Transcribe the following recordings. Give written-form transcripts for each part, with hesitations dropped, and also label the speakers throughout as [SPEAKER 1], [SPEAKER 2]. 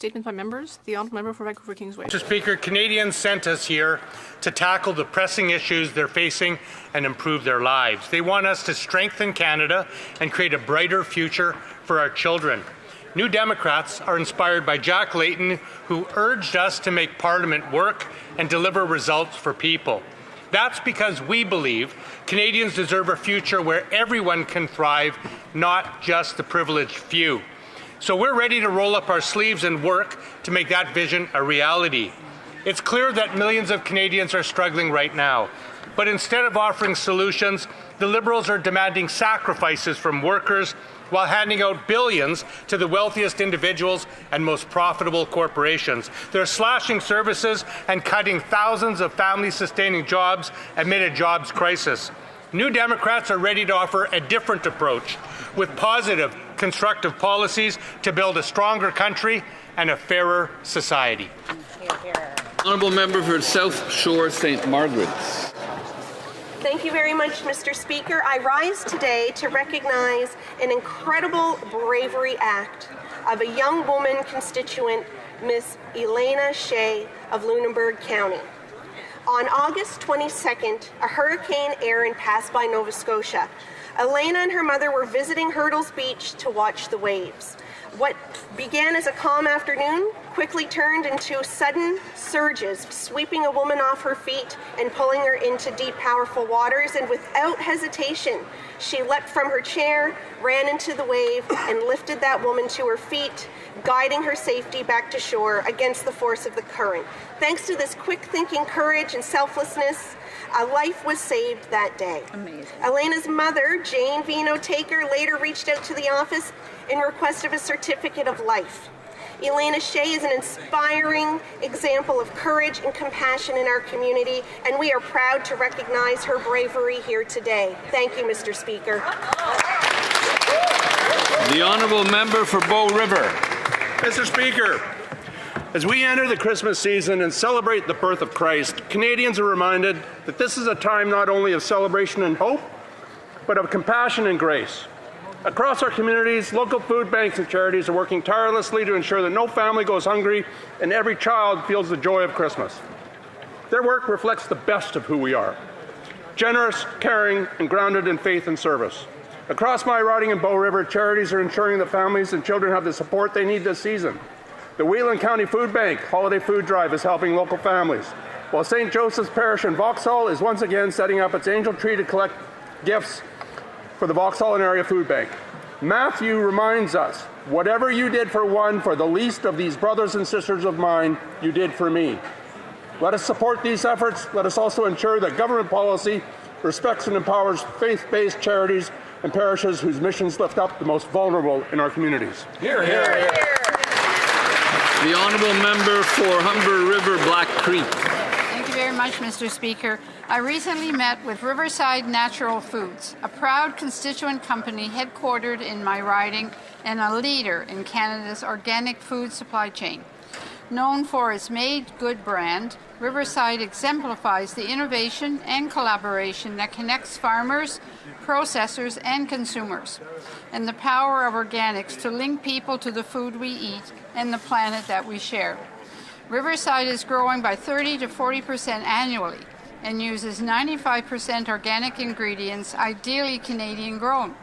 [SPEAKER 1] Statements by members. The Honourable Member for Vancouver Kingsway.
[SPEAKER 2] Mr. Speaker, Canadians sent us here to tackle the pressing issues they're facing and improve their lives. They want us to strengthen Canada and create a brighter future for our children. New Democrats are inspired by Jack Layton, who urged us to make Parliament work and deliver results for people. That's because we believe Canadians deserve a future where everyone can thrive, not just the privileged few. So we're ready to roll up our sleeves and work to make that vision a reality. It's clear that millions of Canadians are struggling right now. But instead of offering solutions, the Liberals are demanding sacrifices from workers while handing out billions to the wealthiest individuals and most profitable corporations. They're slashing services and cutting thousands of family-sustaining jobs amid a jobs crisis. New Democrats are ready to offer a different approach with positive, constructive policies to build a stronger country and a fairer society.
[SPEAKER 3] Honourable Member for South Shore St. Margaret's.
[SPEAKER 4] Thank you very much, Mr. Speaker. I rise today to recognize an incredible bravery act of a young woman constituent, Miss Elena Shea of Lunenburg County. On August 22nd, a Hurricane Erin passed by Nova Scotia. Elena and her mother were visiting Hurdles Beach to watch the waves. What began as a calm afternoon quickly turned into sudden surges, sweeping a woman off her feet and pulling her into deep, powerful waters. And without hesitation, she leapt from her chair, ran into the wave, and lifted that woman to her feet, guiding her safety back to shore against the force of the current. Thanks to this quick-thinking courage and selflessness, a life was saved that day. Amazing. Elena's mother, Jane Vino Taker, later reached out to the office in request of a certificate of life. Elena Shea is an inspiring example of courage and compassion in our community, and we are proud to recognize her bravery here today. Thank you, Mr. Speaker.
[SPEAKER 3] The Honourable Member for Bow River.
[SPEAKER 5] Mr. Speaker, as we enter the Christmas season and celebrate the birth of Christ, Canadians are reminded that this is a time not only of celebration and hope, but of compassion and grace. Across our communities, local food banks and charities are working tirelessly to ensure that no family goes hungry and every child feels the joy of Christmas. Their work reflects the best of who we are: generous, caring, and grounded in faith and service. Across my riding in Bow River, charities are ensuring that families and children have the support they need this season. The Whelan County Food Bank Holiday Food Drive is helping local families, while St. Joseph's Parish in Vauxhall is once again setting up its angel tree to collect gifts for the Vauxhall and Area Food Bank. Matthew reminds us, whatever you did for one, for the least of these brothers and sisters of mine, you did for me. Let us support these efforts. Let us also ensure that government policy respects and empowers faith-based charities and parishes whose missions lift up the most vulnerable in our communities.
[SPEAKER 2] Hear, hear, hear.
[SPEAKER 3] The Honourable Member for Humber River Black Creek.
[SPEAKER 6] Thank you very much, Mr. Speaker. I recently met with Riverside Natural Foods, a proud constituent company headquartered in my riding and a leader in Canada's organic food supply chain. Known for its Made Good brand, Riverside exemplifies the innovation and collaboration that connects farmers, processors, and consumers, and the power of organics to link people to the food we eat and the planet that we share. Riverside is growing by 30 to 40% annually and uses 95% organic ingredients, ideally Canadian grown.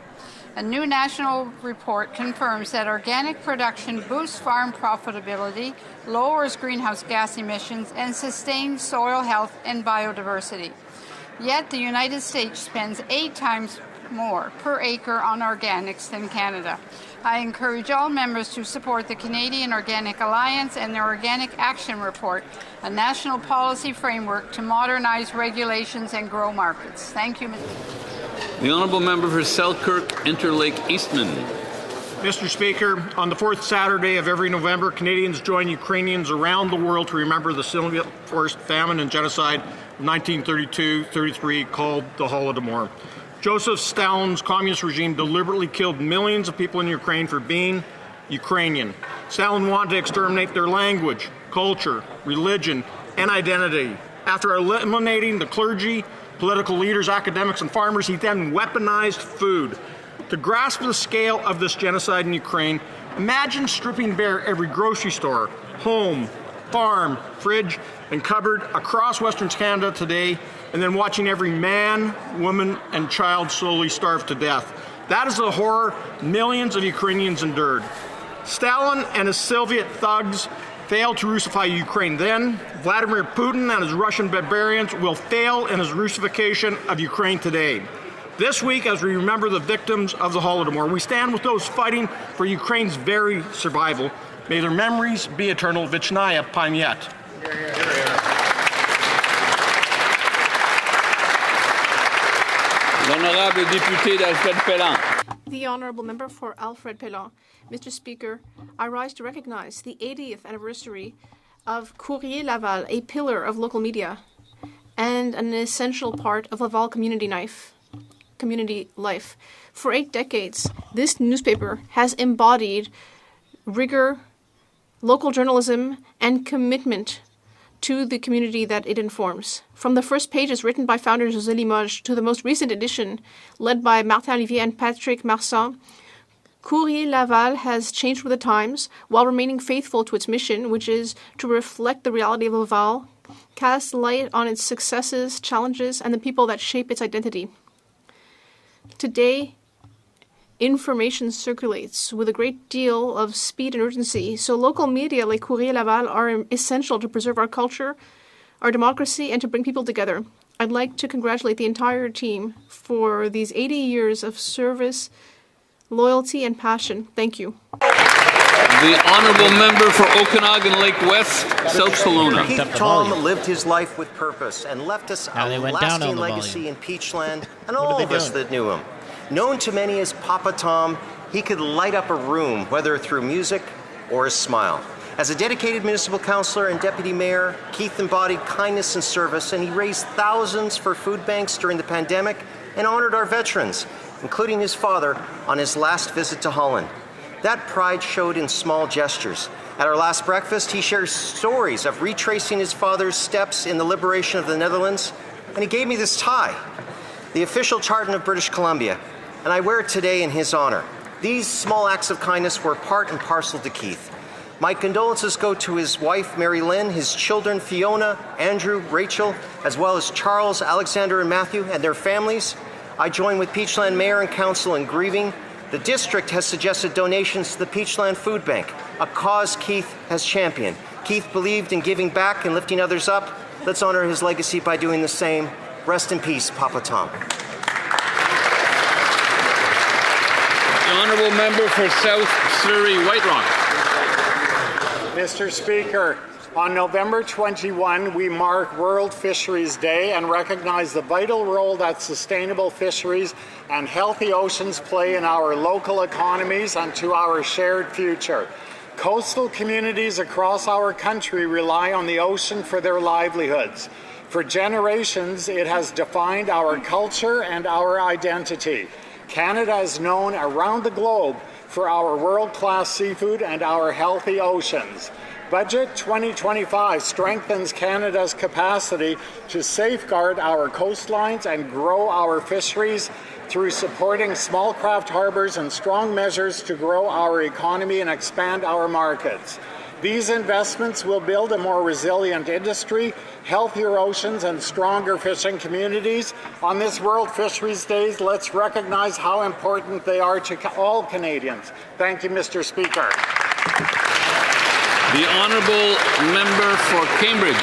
[SPEAKER 6] A new national report confirms that organic production boosts farm profitability, lowers greenhouse gas emissions, and sustains soil health and biodiversity. Yet the United States spends 8 times more per acre on organics than Canada. I encourage all members to support the Canadian Organic Alliance and their Organic Action Report, a national policy framework to modernize regulations and grow markets. Thank you, Mr.
[SPEAKER 3] The Honourable Member for Selkirk Interlake Eastman.
[SPEAKER 7] Mr. Speaker, on the 4th Saturday of every November, Canadians join Ukrainians around the world to remember the Soviet-forced famine and genocide of 1932-33 called the Holodomor. Joseph Stalin's communist regime deliberately killed millions of people in Ukraine for being Ukrainian. Stalin wanted to exterminate their language, culture, religion, and identity. After eliminating the clergy, political leaders, academics, and farmers, he then weaponized food. To grasp the scale of this genocide in Ukraine, imagine stripping bare every grocery store, home, farm, fridge, and cupboard across Western Canada today, and then watching every man, woman, and child slowly starve to death. That is the horror millions of Ukrainians endured. Stalin and his Soviet thugs failed to Russify Ukraine then. Vladimir Putin and his Russian barbarians will fail in his Russification of Ukraine today. This week, as we remember the victims of the Holodomor, we stand with those fighting for Ukraine's very survival. May their memories be eternal. Vichnaya Pamyat.
[SPEAKER 3] L'honorable député d'Alfred Pellan.
[SPEAKER 1] The Honourable Member for Alfred Pellan. Mr. Speaker, I rise to recognize the 80th anniversary of Courrier Laval, a pillar of local media and an essential part of Laval community life. For 8 decades, this newspaper has embodied rigor, local journalism, and commitment to the community that it informs. From the first pages written by founder José Limoges to the most recent edition led by Martin Olivier and Patrick Marsan, Courrier Laval has changed with the times while remaining faithful to its mission, which is to reflect the reality of Laval, cast light on its successes, challenges, and the people that shape its identity. Today, information circulates with a great deal of speed and urgency, so local media like Courrier Laval are essential to preserve our culture, our democracy, and to bring people together. I'd like to congratulate the entire team for these 80 years of service, loyalty, and passion. Thank you.
[SPEAKER 3] The Honourable Member for Okanagan Lake West, South Kelowna.
[SPEAKER 8] Keith Tom lived his life with purpose and left us a lasting legacy in Peachland and all of us that knew him. Known to many as Papa Tom, he could light up a room, whether through music or a smile. As a dedicated municipal councillor and deputy mayor, Keith embodied kindness and service, and he raised thousands for food banks during the pandemic and honored our veterans, including his father, on his last visit to Holland. That pride showed in small gestures. At our last breakfast, he shared stories of retracing his father's steps in the liberation of the Netherlands, and he gave me this tie, the official tartan of British Columbia, and I wear it today in his honor. These small acts of kindness were part and parcel to Keith. My condolences go to his wife, Mary Lynn, his children, Fiona, Andrew, Rachel, as well as Charles, Alexander, and Matthew, and their families. I join with Peachland Mayor and Council in grieving. The district has suggested donations to the Peachland Food Bank, a cause Keith has championed. Keith believed in giving back and lifting others up. Let's honor his legacy by doing the same. Rest in peace, Papa Tom.
[SPEAKER 3] The Honourable Member for South Surrey White Rock.
[SPEAKER 9] Mr. Speaker, on November 21, we mark World Fisheries Day and recognize the vital role that sustainable fisheries and healthy oceans play in our local economies and to our shared future. Coastal communities across our country rely on the ocean for their livelihoods. For generations, it has defined our culture and our identity. Canada is known around the globe for our world-class seafood and our healthy oceans. Budget 2025 strengthens Canada's capacity to safeguard our coastlines and grow our fisheries through supporting small craft harbors and strong measures to grow our economy and expand our markets. These investments will build a more resilient industry, healthier oceans, and stronger fishing communities. On this World Fisheries Days, let's recognize how important they are to all Canadians. Thank you, Mr. Speaker.
[SPEAKER 3] The Honourable Member for Cambridge.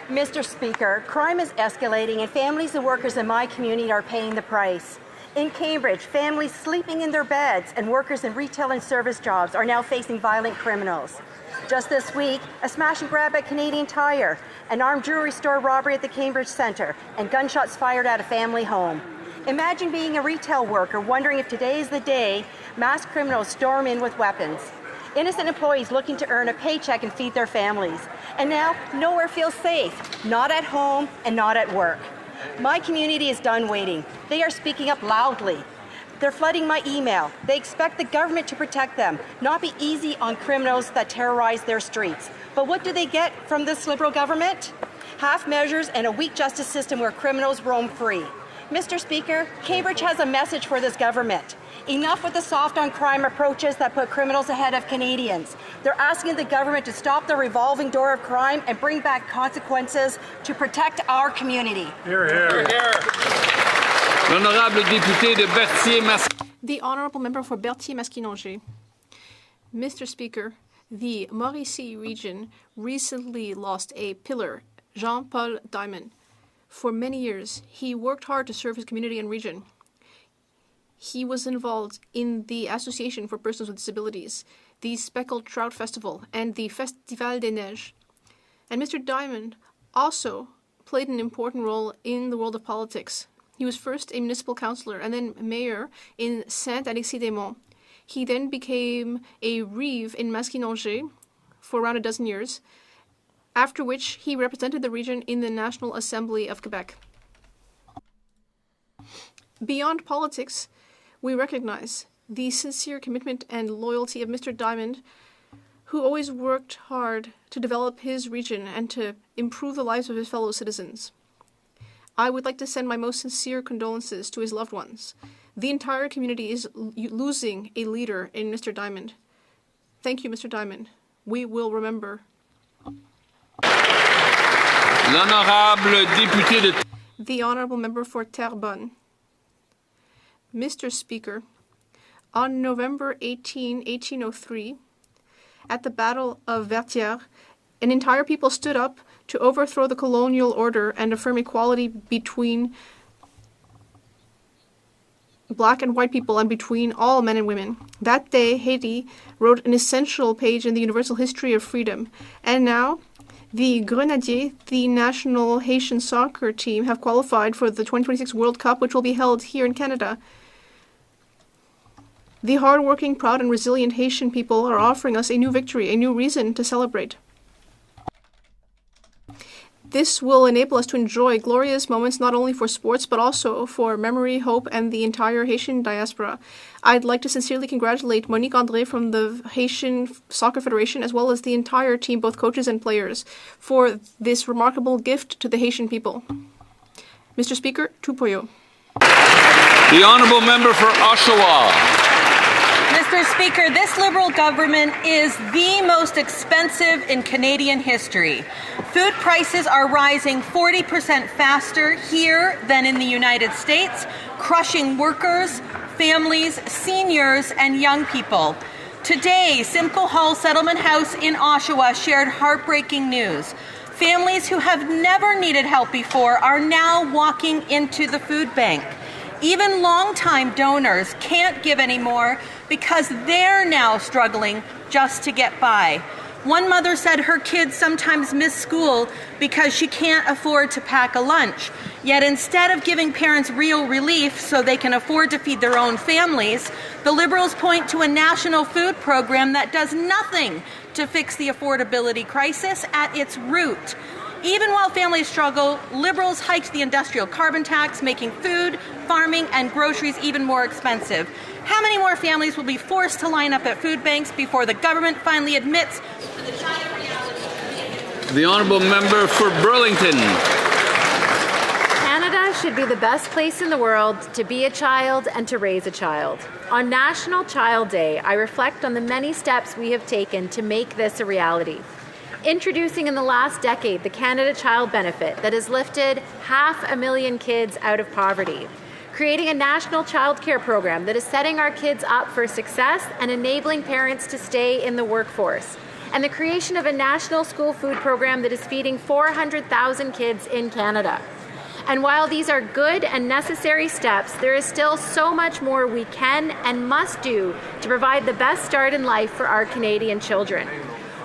[SPEAKER 10] Mr. Speaker, crime is escalating and families and workers in my community are paying the price. In Cambridge, families sleeping in their beds and workers in retail and service jobs are now facing violent criminals. Just this week, a smash and grab at Canadian Tire, an armed jewelry store robbery at the Cambridge Centre, and gunshots fired at a family home. Imagine being a retail worker wondering if today is the day masked criminals storm in with weapons. Innocent employees looking to earn a paycheck and feed their families. And now, nowhere feels safe, not at home and not at work. My community is done waiting. They are speaking up loudly. They're flooding my email. They expect the government to protect them, not be easy on criminals that terrorize their streets. But what do they get from this Liberal government? Half measures and a weak justice system where criminals roam free. Mr. Speaker, Cambridge has a message for this government. Enough with the soft on crime approaches that put criminals ahead of Canadians. They're asking the government to stop the revolving door of crime and bring back consequences to protect our community.
[SPEAKER 5] Hear, hear.
[SPEAKER 3] L'honorable député de Berthier-Masquinongé.
[SPEAKER 1] The Honourable Member for Berthier-Masquinongé. Mr. Speaker, the Mauricie region recently lost a pillar, Jean-Paul Diamond. For many years, he worked hard to serve his community and region. He was involved in the Association for Persons with Disabilities, the Speckled Trout Festival, and the Festival des Neiges. And Mr. Diamond also played an important role in the world of politics. He was first a municipal councillor and then mayor in Saint-Alexis-des-Monts. He then became a reeve in Masquinongé for around a dozen years, after which he represented the region in the National Assembly of Quebec. Beyond politics, we recognize the sincere commitment and loyalty of Mr. Diamond, who always worked hard to develop his region and to improve the lives of his fellow citizens. I would like to send my most sincere condolences to his loved ones. The entire community is losing a leader in Mr. Diamond. Thank you, Mr. Diamond. We will remember.
[SPEAKER 3] L'honorable député de...
[SPEAKER 1] The Honourable Member for Terrebonne. Mr. Speaker, on November 18, 1803, at the Battle of Vertières, an entire people stood up to overthrow the colonial order and affirm equality between black and white people and between all men and women. That day, Haiti wrote an essential page in the universal history of freedom. And now, the Grenadiers, the national Haitian soccer team, have qualified for the 2026 World Cup, which will be held here in Canada. The hard-working, proud, and resilient Haitian people are offering us a new victory, a new reason to celebrate. This will enable us to enjoy glorious moments not only for sports, but also for memory, hope, and the entire Haitian diaspora. I'd like to sincerely congratulate Monique André from the Haitian Soccer Federation, as well as the entire team, both coaches and players, for this remarkable gift to the Haitian people. Mr. Speaker, tout pour you.
[SPEAKER 3] The Honourable Member for Oshawa.
[SPEAKER 11] Mr. Speaker, this Liberal government is the most expensive in Canadian history. Food prices are rising 40% faster here than in the United States, crushing workers, families, seniors, and young people. Today, Simcoe Hall Settlement House in Oshawa shared heartbreaking news. Families who have never needed help before are now walking into the food bank. Even longtime donors can't give anymore because they're now struggling just to get by. One mother said her kids sometimes miss school because she can't afford to pack a lunch. Yet instead of giving parents real relief so they can afford to feed their own families, the Liberals point to a national food program that does nothing to fix the affordability crisis at its root. Even while families struggle, Liberals hiked the industrial carbon tax, making food, farming, and groceries even more expensive. How many more families will be forced to line up at food banks before the government finally admits to the dire reality?
[SPEAKER 3] The Honourable Member for Burlington.
[SPEAKER 12] Canada should be the best place in the world to be a child and to raise a child. On National Child Day, I reflect on the many steps we have taken to make this a reality. Introducing in the last decade the Canada Child Benefit that has lifted 500,000 kids out of poverty. Creating a national childcare program that is setting our kids up for success and enabling parents to stay in the workforce. And the creation of a national school food program that is feeding 400,000 kids in Canada. And while these are good and necessary steps, there is still so much more we can and must do to provide the best start in life for our Canadian children.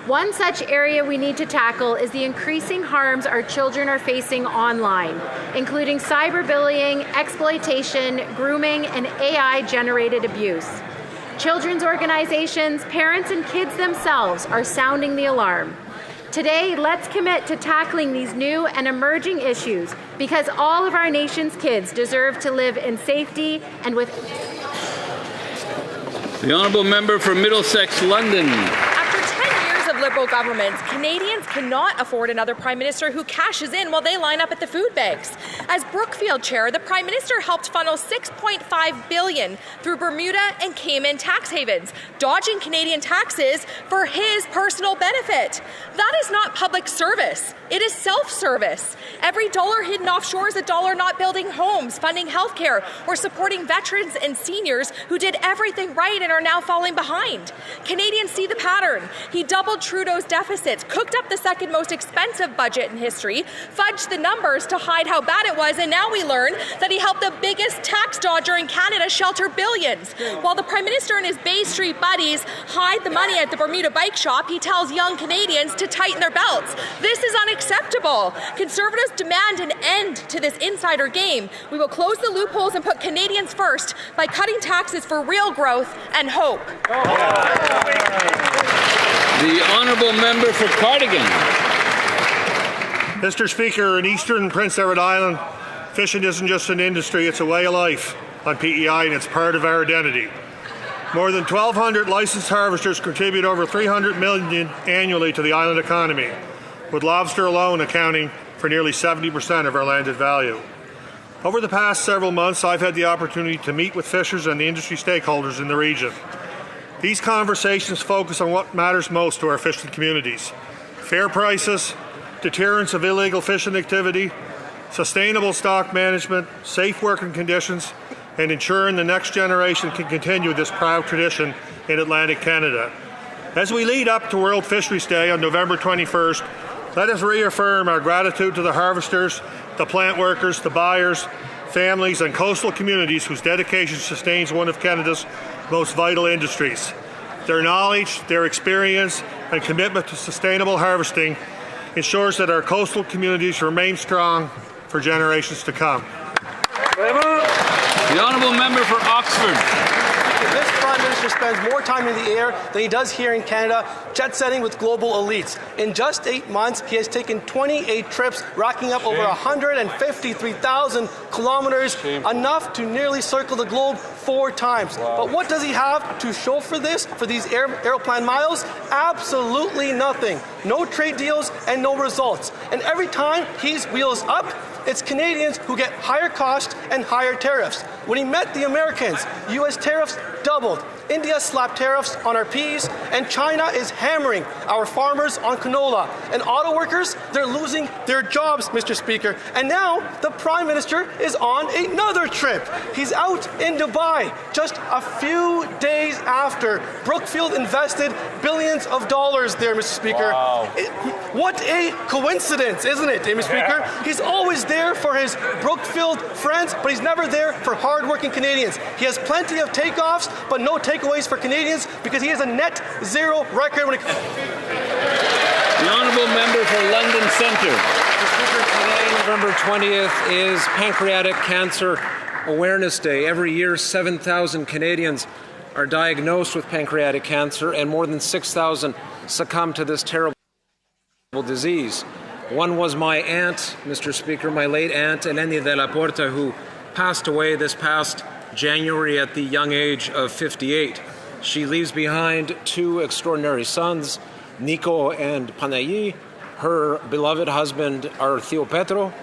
[SPEAKER 12] One such area we need to tackle is the increasing harms our children are facing online, including cyberbullying, exploitation, grooming, and AI-generated abuse. Children's organizations, parents, and kids themselves are sounding the alarm. Today, let's commit to tackling these new and emerging issues because all of our nation's kids deserve to live in safety and with...
[SPEAKER 3] The Honourable Member for Middlesex, London.
[SPEAKER 13] Liberal governments, Canadians cannot afford another Prime Minister who cashes in while they line up at the food banks. As Brookfield chair, the Prime Minister helped funnel $6.5 billion through Bermuda and Cayman tax havens, dodging Canadian taxes for his personal benefit. That is not public service. It is self-service. Every dollar hidden offshore is a dollar not building homes, funding healthcare, or supporting veterans and seniors who did everything right and are now falling behind. Canadians see the pattern. He doubled Trudeau's deficits, cooked up the second most expensive budget in history, fudged the numbers to hide how bad it was, and now we learn that he helped the biggest tax dodger in Canada shelter billions. While the Prime Minister and his Bay Street buddies hide the money at the Bermuda bike shop, he tells young Canadians to tighten their belts. This is unacceptable. Conservatives demand an end to this insider game. We will close the loopholes and put Canadians first by cutting taxes for real growth and hope.
[SPEAKER 3] The honourable member for Cardigan.
[SPEAKER 7] Mr. Speaker, in eastern Prince Edward Island, fishing isn't just an industry, it's a way of life on PEI, and it's part of our identity. More than 1,200 licensed harvesters contribute over $300 million annually to the island economy, with lobster alone accounting for nearly 70% of our landed value. Over the past several months, I've had the opportunity to meet with fishers and the industry stakeholders in the region. These conversations focus on what matters most to our fishing communities: fair prices, deterrence of illegal fishing activity, sustainable stock management, safe working conditions, and ensuring the next generation can continue this proud tradition in Atlantic Canada. As we lead up to World Fisheries Day on November 21st, let us reaffirm our gratitude to the harvesters, the plant workers, the buyers, families, and coastal communities whose dedication sustains one of Canada's most vital industries. Their knowledge, their experience, and commitment to sustainable harvesting ensures that our coastal communities remain strong for generations to come.
[SPEAKER 3] The honourable member for Oxford.
[SPEAKER 14] This Prime Minister spends more time in the air than he does here in Canada, jet-setting with global elites. In just 8 months, he has taken 28 trips, racking up over 153,000 kilometers, enough to nearly circle the globe 4 times. But what does he have to show for this, for these aeroplan miles? Absolutely nothing. No trade deals and no results. And every time he wheels up, it's Canadians who get higher costs and higher tariffs. When he met the Americans, U.S. tariffs doubled. India slapped tariffs on our peas, and China is hammering our farmers on canola. And auto workers, they're losing their jobs, Mr. Speaker. And now the Prime Minister is on another trip. He's out in Dubai just a few days after Brookfield invested billions of dollars there, Mr. Speaker.
[SPEAKER 15] Wow.
[SPEAKER 14] What a coincidence, isn't it, Mr. Speaker? He's always there for his Brookfield friends, but he's never there for hard-working Canadians. He has plenty of takeoffs, but no takeaways for Canadians because he has a net zero record when it comes.
[SPEAKER 3] The honourable member for London Centre.
[SPEAKER 16] Today, November 20th, is Pancreatic Cancer Awareness Day. Every year, 7,000 Canadians are diagnosed with pancreatic cancer, and more than 6,000 succumb to this terrible disease. One was my aunt, Mr. Speaker, my late aunt, Eleni de la Porta, who passed away this past January at the young age of 58. She leaves behind 2 extraordinary sons, Nico and Panayi, her beloved husband, Arthio Petro,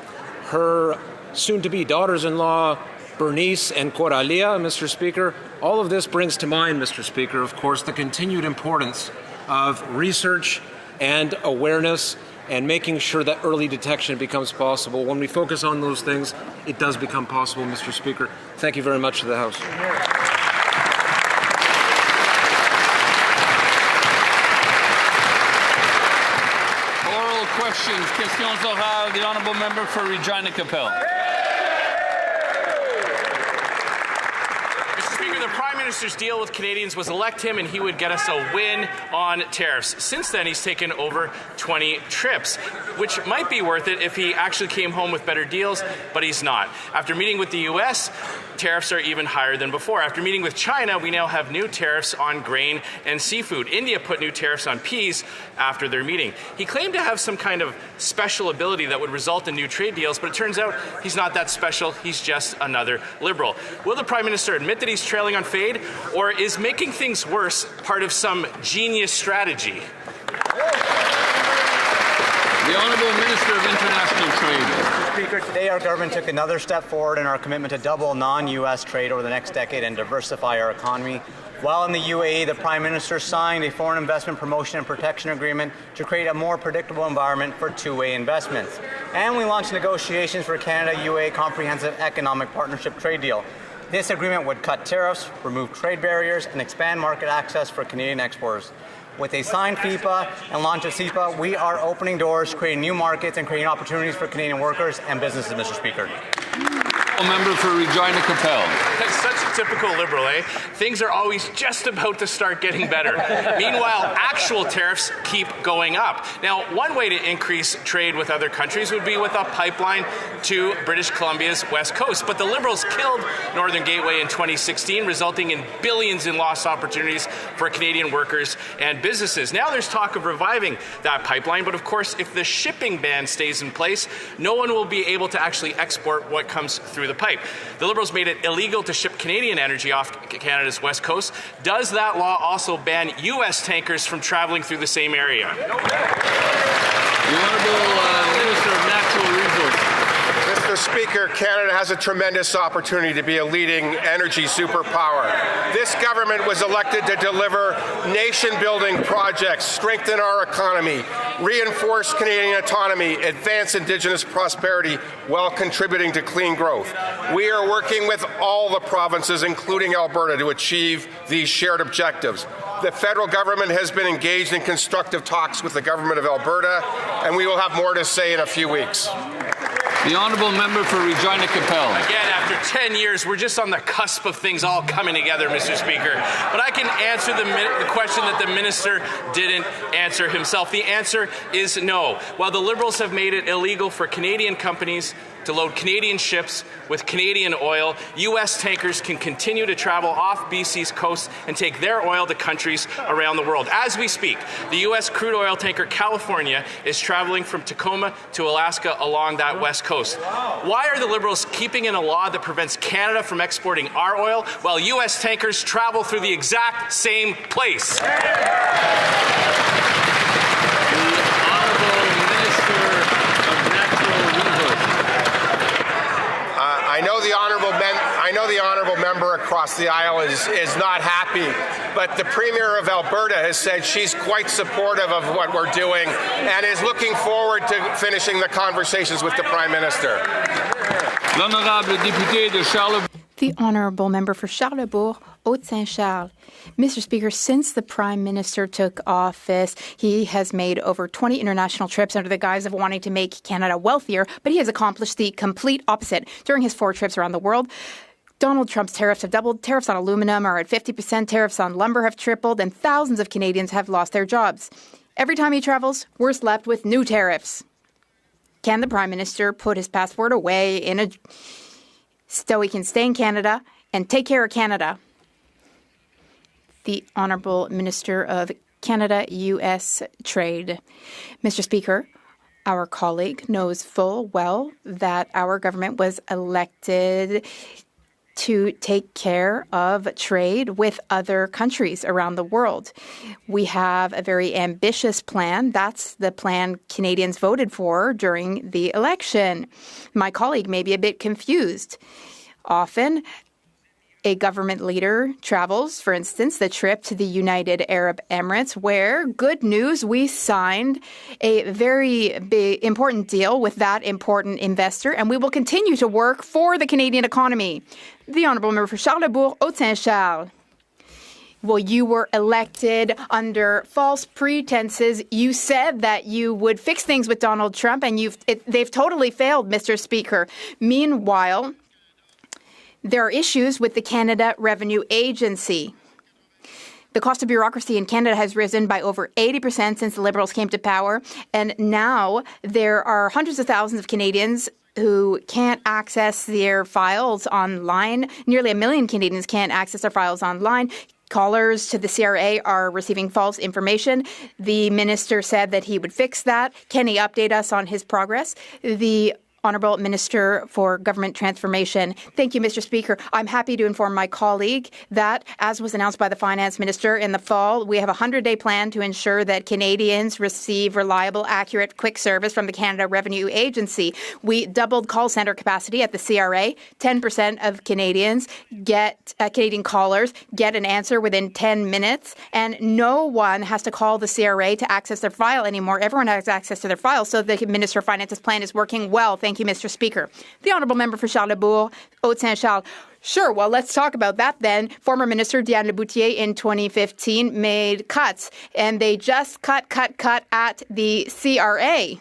[SPEAKER 16] her soon-to-be daughters-in-law, Bernice and Coralia, Mr. Speaker. All of this brings to mind, Mr. Speaker, of course, the continued importance of research and awareness and making sure that early detection becomes possible. When we focus on those things, it does become possible, Mr. Speaker. Thank you very much to the House.
[SPEAKER 3] Oral questions. Questions orales. The honourable member for Regina Capel.
[SPEAKER 15] The Prime Minister's deal with Canadians was elect him and he would get us a win on tariffs. Since then, he's taken over 20 trips, which might be worth it if he actually came home with better deals, but he's not. After meeting with the U.S., tariffs are even higher than before. After meeting with China, we now have new tariffs on grain and seafood. India put new tariffs on peas after their meeting. He claimed to have some kind of special ability that would result in new trade deals, but it turns out he's not that special. He's just another Liberal. Will the Prime Minister admit that he's trailing on fade, or is making things worse part of some genius strategy?
[SPEAKER 3] The The Honourable Minister of International Trade.
[SPEAKER 17] Speaker, today our government took another step forward in our commitment to double non-U.S. trade over the next decade and diversify our economy. While in the UAE, the Prime Minister signed a foreign investment promotion and protection agreement to create a more predictable environment for two-way investments. And we launched negotiations for Canada-UAE Comprehensive Economic Partnership Trade Deal. This agreement would cut tariffs, remove trade barriers, and expand market access for Canadian exporters. With a signed FIPA and launch of CEPA, we are opening doors, creating new markets, and creating opportunities for Canadian workers and businesses, Mr. Speaker.
[SPEAKER 3] Member for Regina Capel.
[SPEAKER 15] That's such a typical Liberal, eh? Things are always just about to start getting better. Meanwhile, actual tariffs keep going up. Now, one way to increase trade with other countries would be with a pipeline to British Columbia's west coast. But the Liberals killed Northern Gateway in 2016, resulting in billions in lost opportunities for Canadian workers and businesses. Now there's talk of reviving that pipeline, but of course, if the shipping ban stays in place, no one will be able to actually export what comes through the pipe. The Liberals made it illegal to ship Canadian energy off Canada's west coast. Does that law also ban U.S. tankers from traveling through the same area?
[SPEAKER 3] The Honourable Minister of Natural Resources.
[SPEAKER 18] Mr. Speaker, Canada has a tremendous opportunity to be a leading energy superpower. This government was elected to deliver nation-building projects, strengthen our economy, reinforce Canadian autonomy, advance Indigenous prosperity while contributing to clean growth. We are working with all the provinces, including Alberta, to achieve these shared objectives. The federal government has been engaged in constructive talks with the government of Alberta, and we will have more to say in a few weeks.
[SPEAKER 3] The Honourable Member for Regina Capel.
[SPEAKER 15] Again, after 10 years, we're just on the cusp of things all coming together, Mr. Speaker. But I can answer the question that the Minister didn't answer himself. The answer is no. While the Liberals have made it illegal for Canadian companies to load Canadian ships with Canadian oil, U.S. tankers can continue to travel off BC's coast and take their oil to countries around the world. As we speak, the U.S. crude oil tanker California is traveling from Tacoma to Alaska along that west coast. Why are the Liberals keeping in a law that prevents Canada from exporting our oil while U.S. tankers travel through the exact same place?
[SPEAKER 18] I know the honourable member across the aisle is not happy, but the Premier of Alberta has said she's quite supportive of what we're doing and is looking forward to finishing the conversations with the Prime Minister.
[SPEAKER 3] L'honorable député de Charlebourg.
[SPEAKER 19] The Honourable Member for Charlebourg, Haute-Saint-Charles. Mr. Speaker, since the Prime Minister took office, he has made over 20 international trips under the guise of wanting to make Canada wealthier, but he has accomplished the complete opposite. During his 4 trips around the world, Donald Trump's tariffs have doubled, tariffs on aluminum are at 50%, tariffs on lumber have tripled, and thousands of Canadians have lost their jobs. Every time he travels, we're slapped with new tariffs. Can the Prime Minister put his passport away so he can stay in Canada and take care of Canada? The Honourable Minister of Canada-U.S. Trade. Mr. Speaker, our colleague knows full well that our government was elected to take care of trade with other countries around the world. We have a very ambitious plan. That's the plan Canadians voted for during the election. My colleague may be a bit confused. Often, a government leader travels, for instance, the trip to the United Arab Emirates, where, good news, we signed a very big, important deal with that important investor, and we will continue to work for the Canadian economy. The Honourable Member for Charlebourg, Haute-Saint-Charles. Well, you were elected under false pretenses. You said that you would fix things with Donald Trump, and they've totally failed, Mr. Speaker. Meanwhile, there are issues with the Canada Revenue Agency. The cost of bureaucracy in Canada has risen by over 80% since the Liberals came to power, and now there are hundreds of thousands of Canadians who can't access their files online. Nearly 1 million Canadians can't access their files online. Callers to the CRA are receiving false information. The minister said that he would fix that. Can he update us on his progress? The Honourable Minister for Government Transformation. Thank you, Mr. Speaker. I'm happy to inform my colleague that, as was announced by the Finance Minister in the fall, we have a 100-day plan to ensure that Canadians receive reliable, accurate, quick service from the Canada Revenue Agency. We doubled call centre capacity at the CRA. 10% of Canadians Canadian callers get an answer within 10 minutes, and no one has to call the CRA to access their file anymore. Everyone has access to their file, so the Minister of Finance's plan is working well. Thank you, Mr. Speaker. The Honourable Member for Charlebourg, Haute-Saint-Charles. Sure, well, let's talk about that then. Former Minister Diane Leboutillier in 2015 made cuts, and they just cut at the CRA.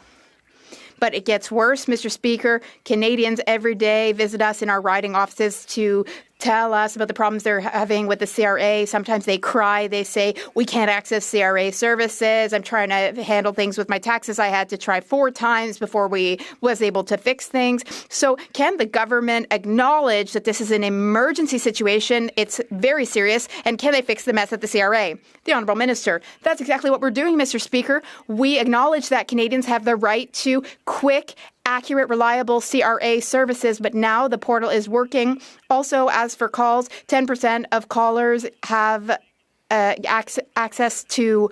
[SPEAKER 19] But it gets worse, Mr. Speaker. Canadians every day visit us in our riding offices to tell us about the problems they're having with the CRA. Sometimes they cry. They say, we can't access CRA services. I'm trying to handle things with my taxes. I had to try 4 times before we was able to fix things. So can the government acknowledge that this is an emergency situation? It's very serious. And can they fix the mess at the CRA? The Honourable Minister, that's exactly what we're doing, Mr. Speaker. We acknowledge that Canadians have the right to quick, accurate, reliable CRA services, but now the portal is working. Also, as for calls, 10% of callers have access to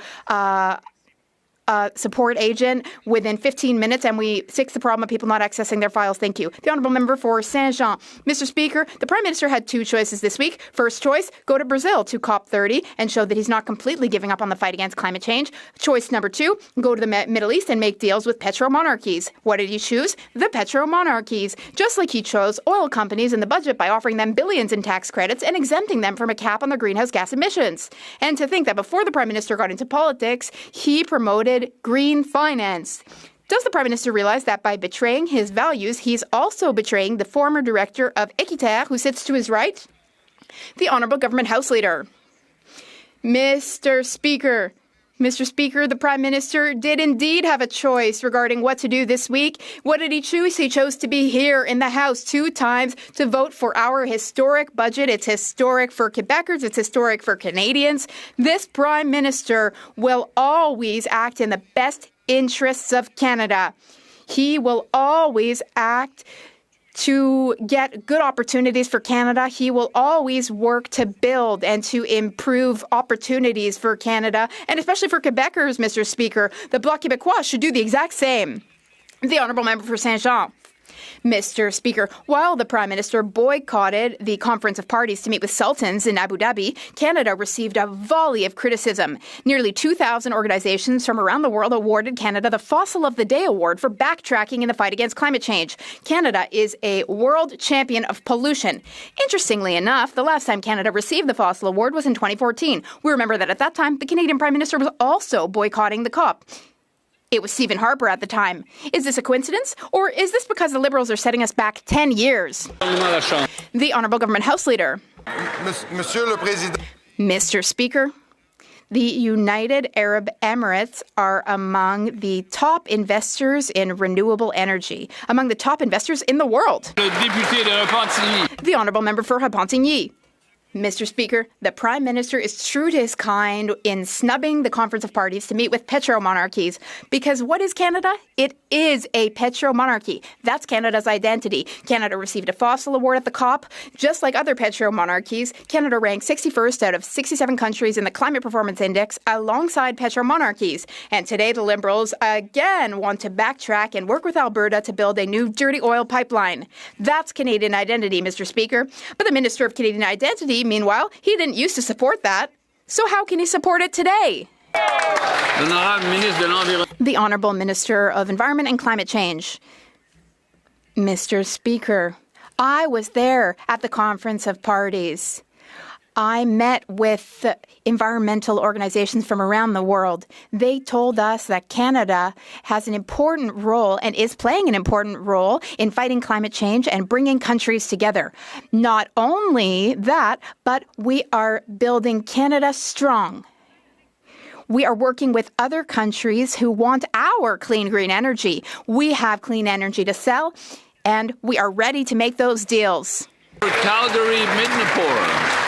[SPEAKER 19] support agent within 15 minutes, and we fix the problem of people not accessing their files. Thank you. The Honourable Member for Saint-Jean. Mr. Speaker, the Prime Minister had 2 choices this week. First choice, go to Brazil to COP30 and show that he's not completely giving up on the fight against climate change. Choice number 2, go to the Middle East and make deals with petro-monarchies. What did he choose? The petro-monarchies. Just like he chose oil companies in the budget by offering them billions in tax credits and exempting them from a cap on their greenhouse gas emissions. And to think that before the Prime Minister got into politics, he promoted green finance. Does the Prime Minister realize that by betraying his values, he's also betraying the former director of Équiterre, who sits to his right? The Honourable Government House Leader. Mr. Speaker, the Prime Minister did indeed have a choice regarding what to do this week. What did he choose? He chose to be here in the House 2 times to vote for our historic budget. It's historic for Quebecers. It's historic for Canadians. This Prime Minister will always act in the best interests of Canada. He will always act to get good opportunities for Canada. He will always work to build and to improve opportunities for Canada, and especially for Quebecers, Mr. Speaker. The Bloc Québécois should do the exact same. The Honourable Member for Saint-Jean. Mr. Speaker, while the Prime Minister boycotted the Conference of Parties to meet with sultans in Abu Dhabi, Canada received a volley of criticism. Nearly 2,000 organizations from around the world awarded Canada the Fossil of the Day Award for backtracking in the fight against climate change. Canada is a world champion of pollution. Interestingly enough, the last time Canada received the Fossil Award was in 2014. We remember that at that time, the Canadian Prime Minister was also boycotting the COP. It was Stephen Harper at the time. Is this a coincidence? Or is this because the Liberals are setting us back 10 years? The Honourable Government House Leader. Mr. Speaker, the United Arab Emirates are among the top investors in renewable energy, among the top investors in the world. The Honourable Member for Repentigny. Mr. Speaker, the Prime Minister is true to his kind in snubbing the Conference of Parties to meet with petro-monarchies. Because what is Canada? It is a petro-monarchy. That's Canada's identity. Canada received a Fossil Award at the COP. Just like other petro-monarchies, Canada ranked 61st out of 67 countries in the Climate Performance Index alongside petro-monarchies. And today the Liberals again want to backtrack and work with Alberta to build a new dirty oil pipeline. That's Canadian identity, Mr. Speaker. But the Minister of Canadian Identity, meanwhile, he didn't used to support that. So how can he support it today? The Honourable Minister of Environment and Climate Change. Mr. Speaker, I was there at the Conference of Parties. I met with environmental organizations from around the world. They told us that Canada has an important role and is playing an important role in fighting climate change and bringing countries together. Not only that, but we are building Canada strong. We are working with other countries who want our clean green energy. We have clean energy to sell, and we are ready to make those deals.
[SPEAKER 3] Calgary, Midnapore.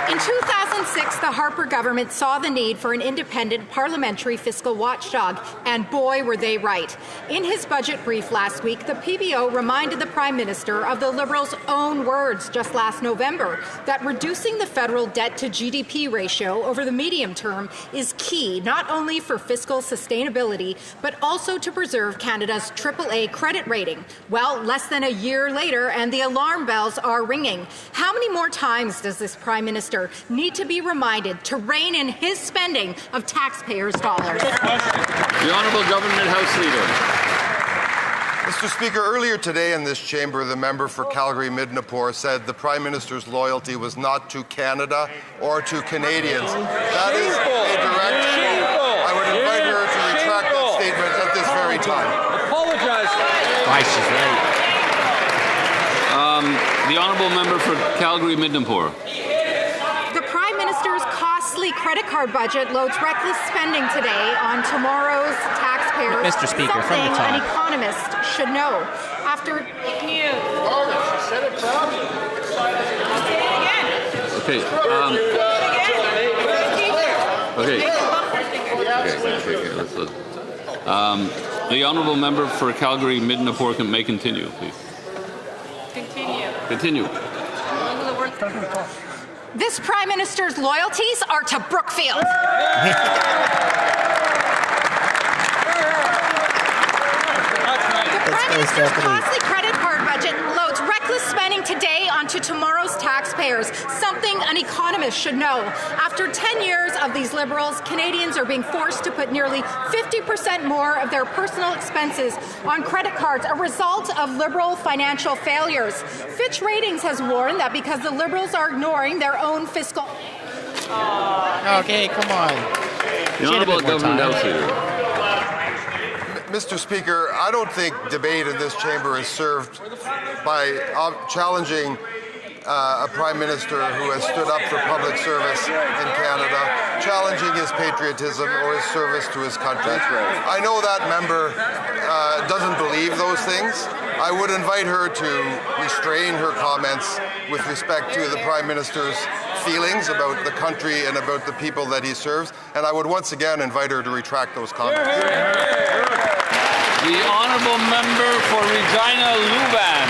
[SPEAKER 11] In 2006,
[SPEAKER 10] 2006, the Harper government saw the need for an independent parliamentary fiscal watchdog, and boy, were they right. In his budget brief last week, the PBO reminded the Prime Minister of the Liberals' own words just last November, that reducing the federal debt to GDP ratio over the medium term is key, not only for fiscal sustainability, but also to preserve Canada's AAA credit rating. Well, less than a year later, and the alarm bells are ringing. How many more times does this Prime Minister need to be reminded to rein in his spending of taxpayers' dollars?
[SPEAKER 3] The Honourable Government House Leader.
[SPEAKER 20] Mr. Speaker, earlier today in this chamber, the member for Calgary-Midnapore said the Prime Minister's loyalty was not to Canada or to Canadians. That is a direct shame. I would invite her to retract that statement at this very time.
[SPEAKER 3] Apologize.
[SPEAKER 21] Why, she's right.
[SPEAKER 3] The Honourable Member for Calgary-Midnapore.
[SPEAKER 10] The Prime Minister's costly credit card budget loads reckless spending today on tomorrow's taxpayers.
[SPEAKER 21] Mr. Speaker, from the top.
[SPEAKER 10] Something an economist should know. After
[SPEAKER 3] Okay. The Honourable Member for Calgary-Midnapore may continue, please. Continue.
[SPEAKER 10] This Prime Minister's loyalties are to Brookfield. The Prime Minister's costly credit card budget loads reckless spending today onto tomorrow's taxpayers, something an economist should know. After 10 years of these Liberals, Canadians are being forced to put nearly 50% more of their personal expenses on credit cards, a result of Liberal financial failures. Fitch Ratings has warned that because the Liberals are ignoring their own fiscal...
[SPEAKER 21] Okay, come on.
[SPEAKER 3] The Honourable Government House Leader.
[SPEAKER 20] Mr. Speaker, I don't think debate in this chamber is served by challenging a Prime Minister who has stood up for public service in Canada, challenging his patriotism or his service to his country. I know that member doesn't believe those things. I would invite her to restrain her comments with respect to the Prime Minister's feelings about the country and about the people that he serves, and I would once again invite her to retract those comments.
[SPEAKER 3] The Honourable Member for Regina Luban.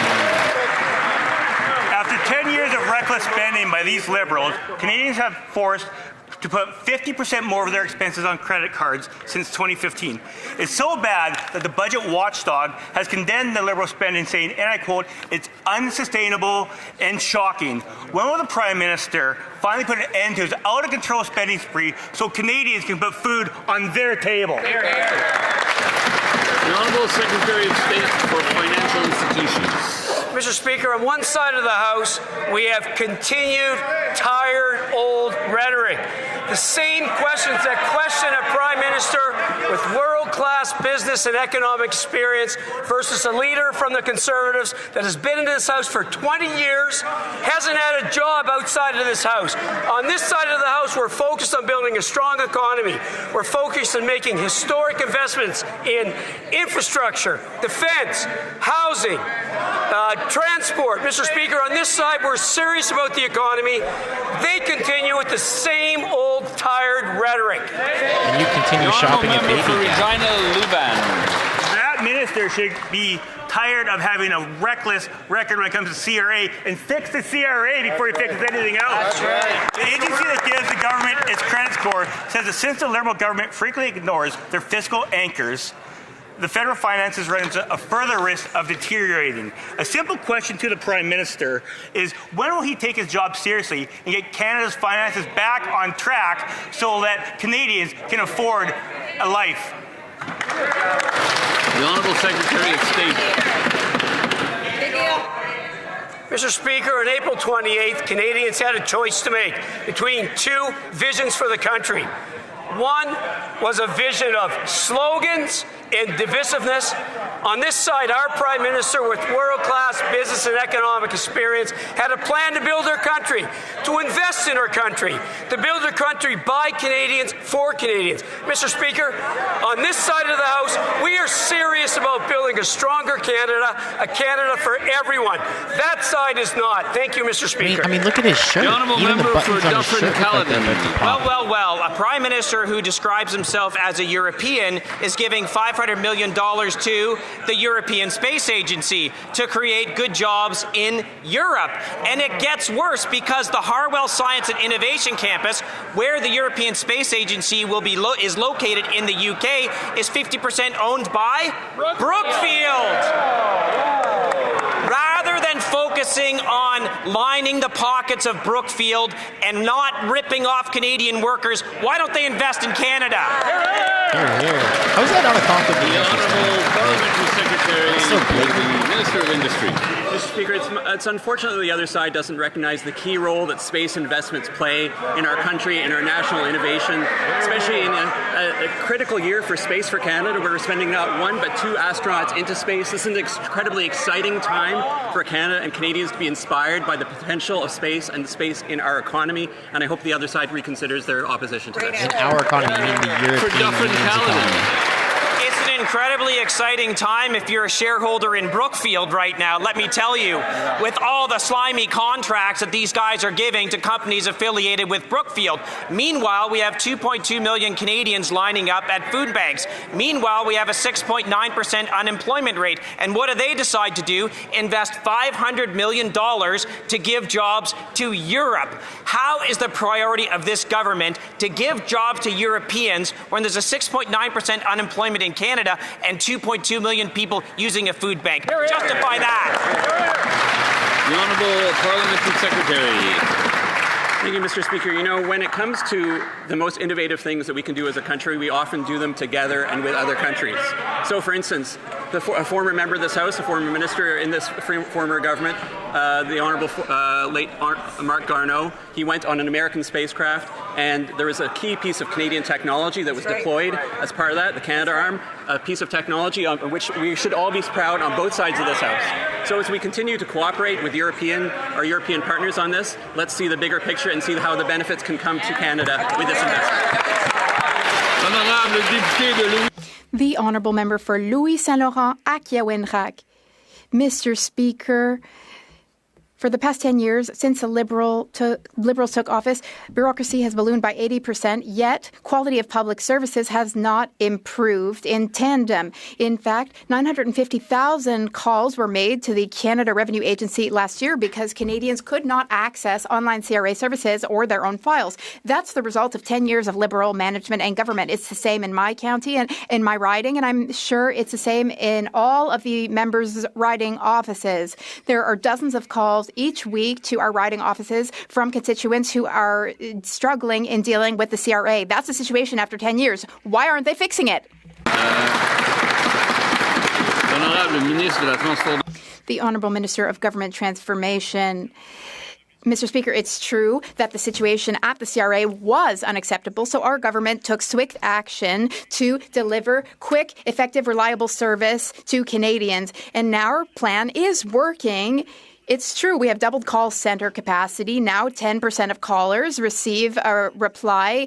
[SPEAKER 22] After 10 years of reckless spending by these Liberals, Canadians have forced to put 50% more of their expenses on credit cards since 2015. It's so bad that the budget watchdog has condemned the Liberal spending, saying, and I quote, "It's unsustainable and shocking." When will the Prime Minister finally put an end to his out-of-control spending spree so Canadians can put food on their table?
[SPEAKER 3] The Honourable Secretary of State for Financial Institutions.
[SPEAKER 23] Mr. Speaker, on one side of the House, we have continued, tired, old rhetoric. The same questions that question a Prime Minister with world-class business and economic experience versus a leader from the Conservatives that has been in this House for 20 years, hasn't had a job outside of this House. On this side of the House, we're focused on building a strong economy. We're focused on making historic investments in infrastructure, defense, housing, transport. Mr. Speaker, on this side, we're serious about the economy. They continue with the same old, tired rhetoric.
[SPEAKER 21] And you continue shopping at Baby
[SPEAKER 3] Regina Luban.
[SPEAKER 22] That minister should be tired of having a reckless record when it comes to CRA and fix the CRA before he fixes anything else.
[SPEAKER 23] That's right.
[SPEAKER 22] The agency that gives the government its credit score says that since the Liberal government frequently ignores their fiscal anchors, the federal finances run into a further risk of deteriorating. A simple question to the Prime Minister is, when will he take his job seriously and get Canada's finances back on track so that Canadians can afford a life?
[SPEAKER 3] The Honourable Secretary of State.
[SPEAKER 23] Mr. Speaker, on April 28th, Canadians had a choice to make between two visions for the country. One was a vision of slogans and divisiveness. On this side, our Prime Minister, with world-class business and economic experience, had a plan to build our country, to invest in our country, to build our country by Canadians, for Canadians. Mr. Speaker, on this side of the House, we are serious about building a stronger Canada, a Canada for everyone. That side is not. Thank you, Mr. Speaker.
[SPEAKER 21] I mean, look at his shirt.
[SPEAKER 3] The honourable
[SPEAKER 21] Even the
[SPEAKER 3] member
[SPEAKER 21] buttons
[SPEAKER 3] for
[SPEAKER 21] on his shirt look like they're about to pop.
[SPEAKER 2] Well, a prime minister who describes himself as a European is giving $500 million to the European Space Agency to create good jobs in Europe. And it gets worse because the Harwell Science and Innovation Campus, where the European Space Agency will be is located in the UK, is 50% owned by Brookfield. Rather than focusing on lining the pockets of Brookfield and not ripping off Canadian workers, why don't they invest in Canada?
[SPEAKER 21] Here. How is that not a conflict of interest?
[SPEAKER 3] The Honourable Parliamentary Secretary, the Minister of Industry.
[SPEAKER 4] Mr. Speaker, it's unfortunate that the other side doesn't recognize the key role that space investments play in our country, in our national innovation, especially in a critical year for Space for Canada, where we're spending not one but two astronauts into space. This is an incredibly exciting time for Canada and Canadians to be inspired by the potential of space and space in our economy, and I hope the other side reconsiders their opposition to this.
[SPEAKER 21] In our economy, you mean the European Union's economy.
[SPEAKER 2] It's an incredibly exciting time if you're a shareholder in Brookfield right now, let me tell you, with all the slimy contracts that these guys are giving to companies affiliated with Brookfield. Meanwhile, we have 2.2 million Canadians lining up at food banks. Meanwhile, we have a 6.9% unemployment rate. And what do they decide to do? Invest $500 million to give jobs to Europe. How is the priority of this government to give jobs to Europeans when there's a 6.9% unemployment in Canada and 2.2 million people using a food bank? Justify that.
[SPEAKER 3] The Honourable Parliamentary Secretary.
[SPEAKER 4] Thank you, Mr. Speaker. You know, when it comes to the most innovative things that we can do as a country, we often do them together and with other countries. So, for instance, a former member of this House, a former minister in this former government, the Honourable late Marc Garneau, he went on an American spacecraft, and there was a key piece of Canadian technology that was deployed as part of that, the Canadarm, a piece of technology on which we should all be proud on both sides of this House. So as we continue to cooperate with our European partners on this, let's see the bigger picture and see how the benefits can come to Canada with this investment.
[SPEAKER 19] The Honourable Member for Louis Saint Laurent, Akiawinrak. Mr. Speaker, for the past 10 years, since the Liberals took office, bureaucracy has ballooned by 80%, yet quality of public services has not improved in tandem. In fact, 950,000 calls were made to the Canada Revenue Agency last year because Canadians could not access online CRA services or their own files. That's the result of 10 years of Liberal management and government. It's the same in my county and in my riding, and I'm sure it's the same in all of the members' riding offices. There are dozens of calls each week to our riding offices from constituents who are struggling in dealing with the CRA. That's the situation after 10 years. Why aren't they fixing it? The Honourable Minister of Government Transformation. Mr. Speaker, it's true that the situation at the CRA was unacceptable, so our government took swift action to deliver quick, effective, reliable service to Canadians. And now our plan is working. It's true. We have doubled call center capacity. Now 10% of callers receive a reply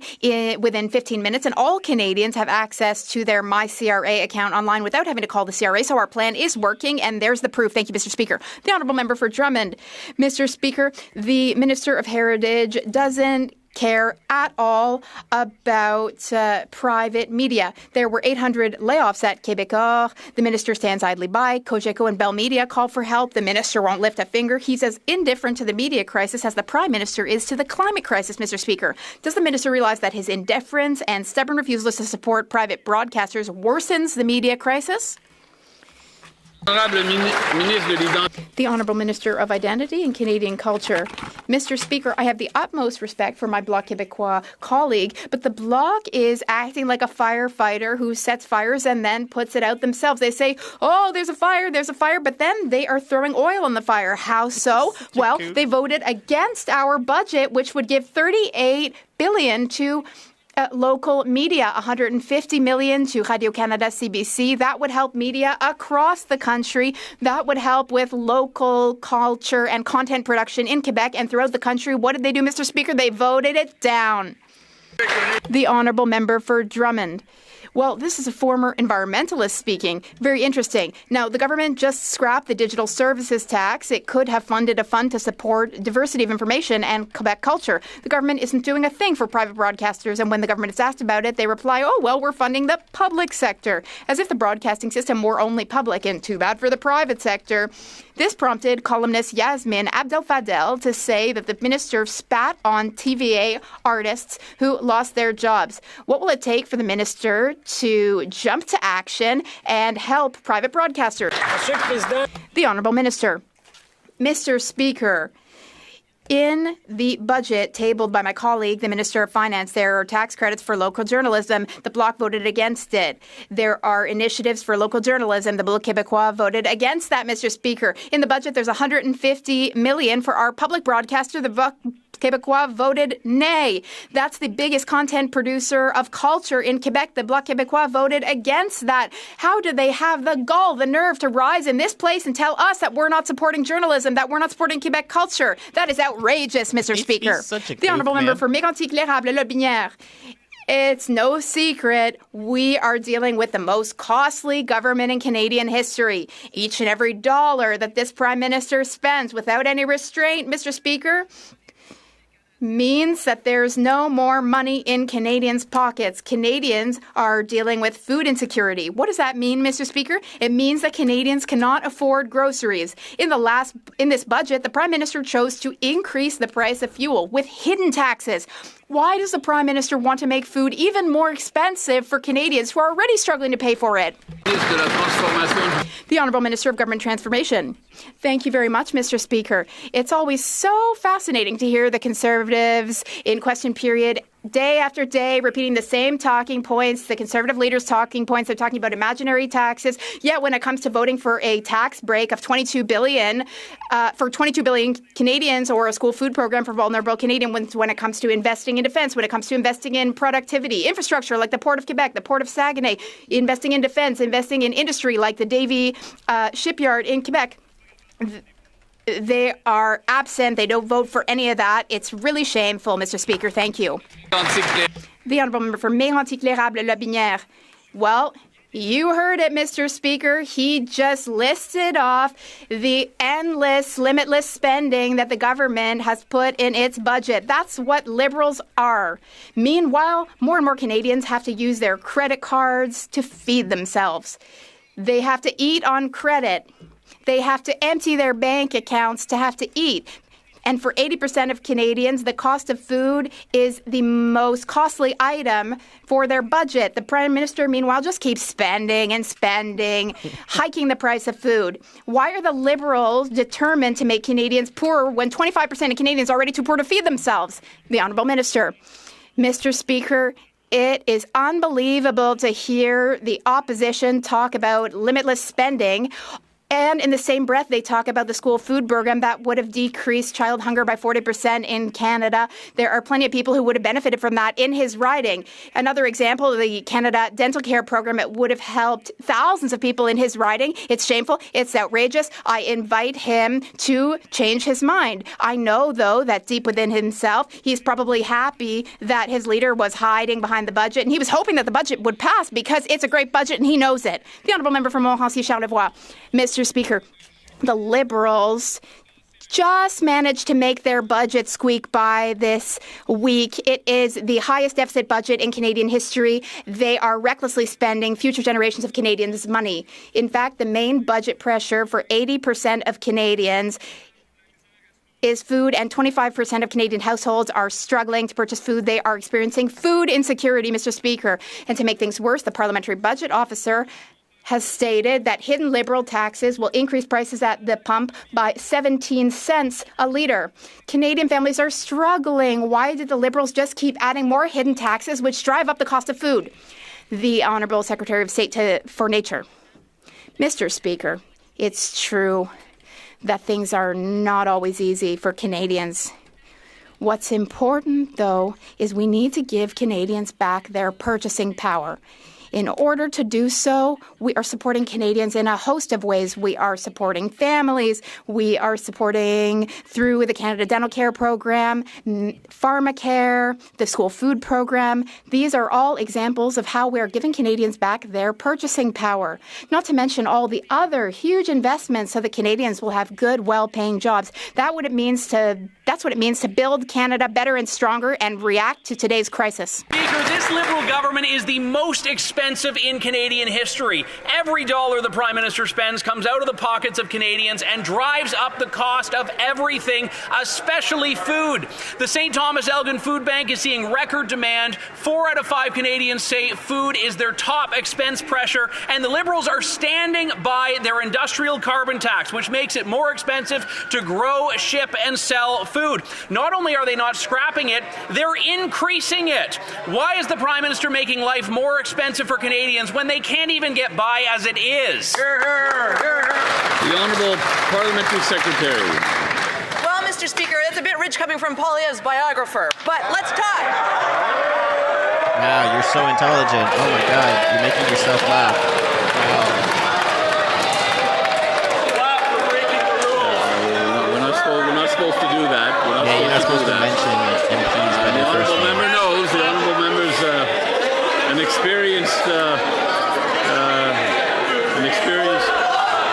[SPEAKER 19] within 15 minutes, and all Canadians have access to their MyCRA account online without having to call the CRA. So our plan is working, and there's the proof. Thank you, Mr. Speaker. The Honourable Member for Drummond. Mr. Speaker, the Minister of Heritage doesn't care at all about private media. There were 800 layoffs at Québecor. The minister stands idly by. Cogeco and Bell Media call for help. The minister won't lift a finger. He's as indifferent to the media crisis as the Prime Minister is to the climate crisis, Mr. Speaker. Does the minister realize that his indifference and stubborn refusal to support private broadcasters worsens the media crisis? The Honourable Minister of Identity and Canadian Culture. Mr. Speaker, I have the utmost respect for my Bloc Québécois colleague, but the Bloc is acting like a firefighter who sets fires and then puts it out themselves. They say, oh, there's a fire, but then they are throwing oil on the fire. How so? Well, they voted against our budget, which would give $38 billion to local media, $150 million to Radio-Canada CBC. That would help media across the country. That would help with local culture and content production in Quebec and throughout the country. What did they do, Mr. Speaker? They voted it down. The Honourable Member for Drummond. Well, this is a former environmentalist speaking. Very interesting. Now, the government just scrapped the digital services tax. It could have funded a fund to support diversity of information and Quebec culture. The government isn't doing a thing for private broadcasters, and when the government is asked about it, they reply, oh, well, we're funding the public sector, as if the broadcasting system were only public, and too bad for the private sector. This prompted columnist Yasmin Abdel-Fadel to say that the minister spat on TVA artists who lost their jobs. What will it take for the minister to jump to action and help private broadcasters? The Honourable Minister. Mr. Speaker, in the budget tabled by my colleague, the Minister of Finance, there are tax credits for local journalism. The Bloc voted against it. There are initiatives for local journalism. The Bloc Québécois voted against that, Mr. Speaker. In the budget, there's $150 million for our public broadcaster. The Bloc Québécois voted nay. That's the biggest content producer of culture in Quebec. The Bloc Québécois voted against that. How do they have the gall, the nerve to rise in this place and tell us that we're not supporting journalism, that we're not supporting Quebec culture? That is outrageous, Mr. Speaker. The Honourable Member for Mégantic-L'Érable-Lobinière. It's no secret we are dealing with the most costly government in Canadian history. Each and every dollar that this Prime Minister spends without any restraint, Mr. Speaker, means that there's no more money in Canadians' pockets. Canadians are dealing with food insecurity. What does that mean, Mr. Speaker? It means that Canadians cannot afford groceries. In this budget, the Prime Minister chose to increase the price of fuel with hidden taxes. Why does the Prime Minister want to make food even more expensive for Canadians who are already struggling to pay for it? The Honourable Minister of Government Transformation. Thank you very much, Mr. Speaker. It's always so fascinating to hear the Conservatives in question period day after day repeating the same talking points, the Conservative leaders' talking points. They're talking about imaginary taxes. Yet when it comes to voting for a tax break of $22 billion for 22 billion Canadians, or a school food program for vulnerable Canadians, when it comes to investing in defense, when it comes to investing in productivity, infrastructure like the Port of Quebec, the Port of Saguenay, investing in defense, investing in industry like the Davie shipyard in Quebec, they are absent. They don't vote for any of that. It's really shameful, Mr. Speaker. Thank you. The Honourable Member for Mégantic-L'Érable-Lobinière. Well, you heard it, Mr. Speaker. He just listed off the endless, limitless spending that the government has put in its budget. That's what Liberals are. Meanwhile, more and more Canadians have to use their credit cards to feed themselves. They have to eat on credit. They have to empty their bank accounts to have to eat. And for 80% of Canadians, the cost of food is the most costly item for their budget. The Prime Minister, meanwhile, just keeps spending and spending, hiking the price of food. Why are the Liberals determined to make Canadians poorer when 25% of Canadians are already too poor to feed themselves? The Honourable Minister. Mr. Speaker, it is unbelievable to hear the opposition talk about limitless spending. And in the same breath, they talk about the school food program that would have decreased child hunger by 40% in Canada. There are plenty of people who would have benefited from that in his riding. Another example, the Canada Dental Care Program, it would have helped thousands of people in his riding. It's shameful. It's outrageous. I invite him to change his mind. I know, though, that deep within himself, he's probably happy that his leader was hiding behind the budget, and he was hoping that the budget would pass because it's a great budget and he knows it. The Honourable Member for Montmorency-Charlevoix. Mr. Speaker, the Liberals just managed to make their budget squeak by this week. It is the highest deficit budget in Canadian history. They are recklessly spending future generations of Canadians' money. In fact, the main budget pressure for 80% of Canadians is food, and 25% of Canadian households are struggling to purchase food. They are experiencing food insecurity, Mr. Speaker. And to make things worse, the Parliamentary Budget Officer has stated that hidden Liberal taxes will increase prices at the pump by 17 cents a litre. Canadian families are struggling. Why did the Liberals just keep adding more hidden taxes which drive up the cost of food? The Honourable Secretary of State for Nature. Mr. Speaker, it's true that things are not always easy for Canadians. What's important, though, is we need to give Canadians back their purchasing power. In order to do so, we are supporting Canadians in a host of ways. We are supporting families. We are supporting through the Canada Dental Care Program, Pharmacare, the School Food Program. These are all examples of how we are giving Canadians back their purchasing power. Not to mention all the other huge investments so that Canadians will have good, well-paying jobs. That's what it means to build Canada better and stronger and react to today's crisis.
[SPEAKER 6] Speaker, this Liberal government is the most expensive in Canadian history. Every dollar the Prime Minister spends comes out of the pockets of Canadians and drives up the cost of everything, especially food. The St. Thomas Elgin Food Bank is seeing record demand. 4 out of 5 Canadians say food is their top expense pressure, and the Liberals are standing by their industrial carbon tax, which makes it more expensive to grow, ship, and sell food. Not only are they not scrapping it, they're increasing it. Why is the Prime Minister making life more expensive for Canadians when they can't even get by as it is?
[SPEAKER 3] The Honourable Parliamentary Secretary.
[SPEAKER 8] Well, Mr. Speaker, that's a bit rich coming from Poilievre's biographer, but let's talk.
[SPEAKER 21] Wow, you're so intelligent. Oh my God, you're making yourself laugh. Wow.
[SPEAKER 3] We're not supposed to do that.
[SPEAKER 21] You're not supposed to mention MPs by their first name.
[SPEAKER 3] The honourable member knows. The honourable member's an experienced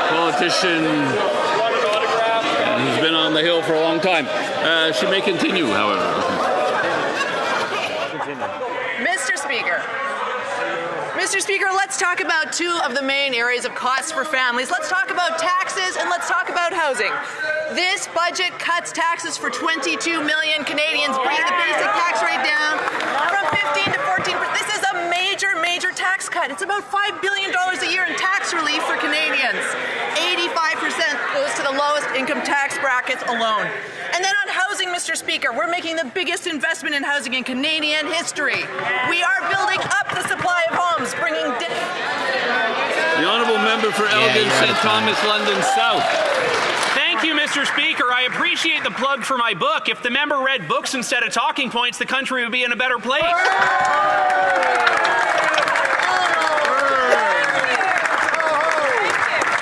[SPEAKER 3] politician who's been on the Hill for a long time. She may continue, however.
[SPEAKER 8] Mr. Speaker, let's talk about 2 of the main areas of costs for families. Let's talk about taxes and let's talk about housing. This budget cuts taxes for 22 million Canadians, bringing the basic tax rate down from 15 to 14%. This is a major tax cut. It's about $5 billion a year in tax relief for Canadians. 85% goes to the lowest income tax brackets alone. And then on housing, Mr. Speaker, we're making the biggest investment in housing in Canadian history. We are building up the supply of homes, bringing...
[SPEAKER 3] The Honourable Member for Elgin, St. Thomas, London South.
[SPEAKER 6] Thank you, Mr. Speaker. I appreciate the plug for my book. If the member read books instead of talking points, the country would be in a better place.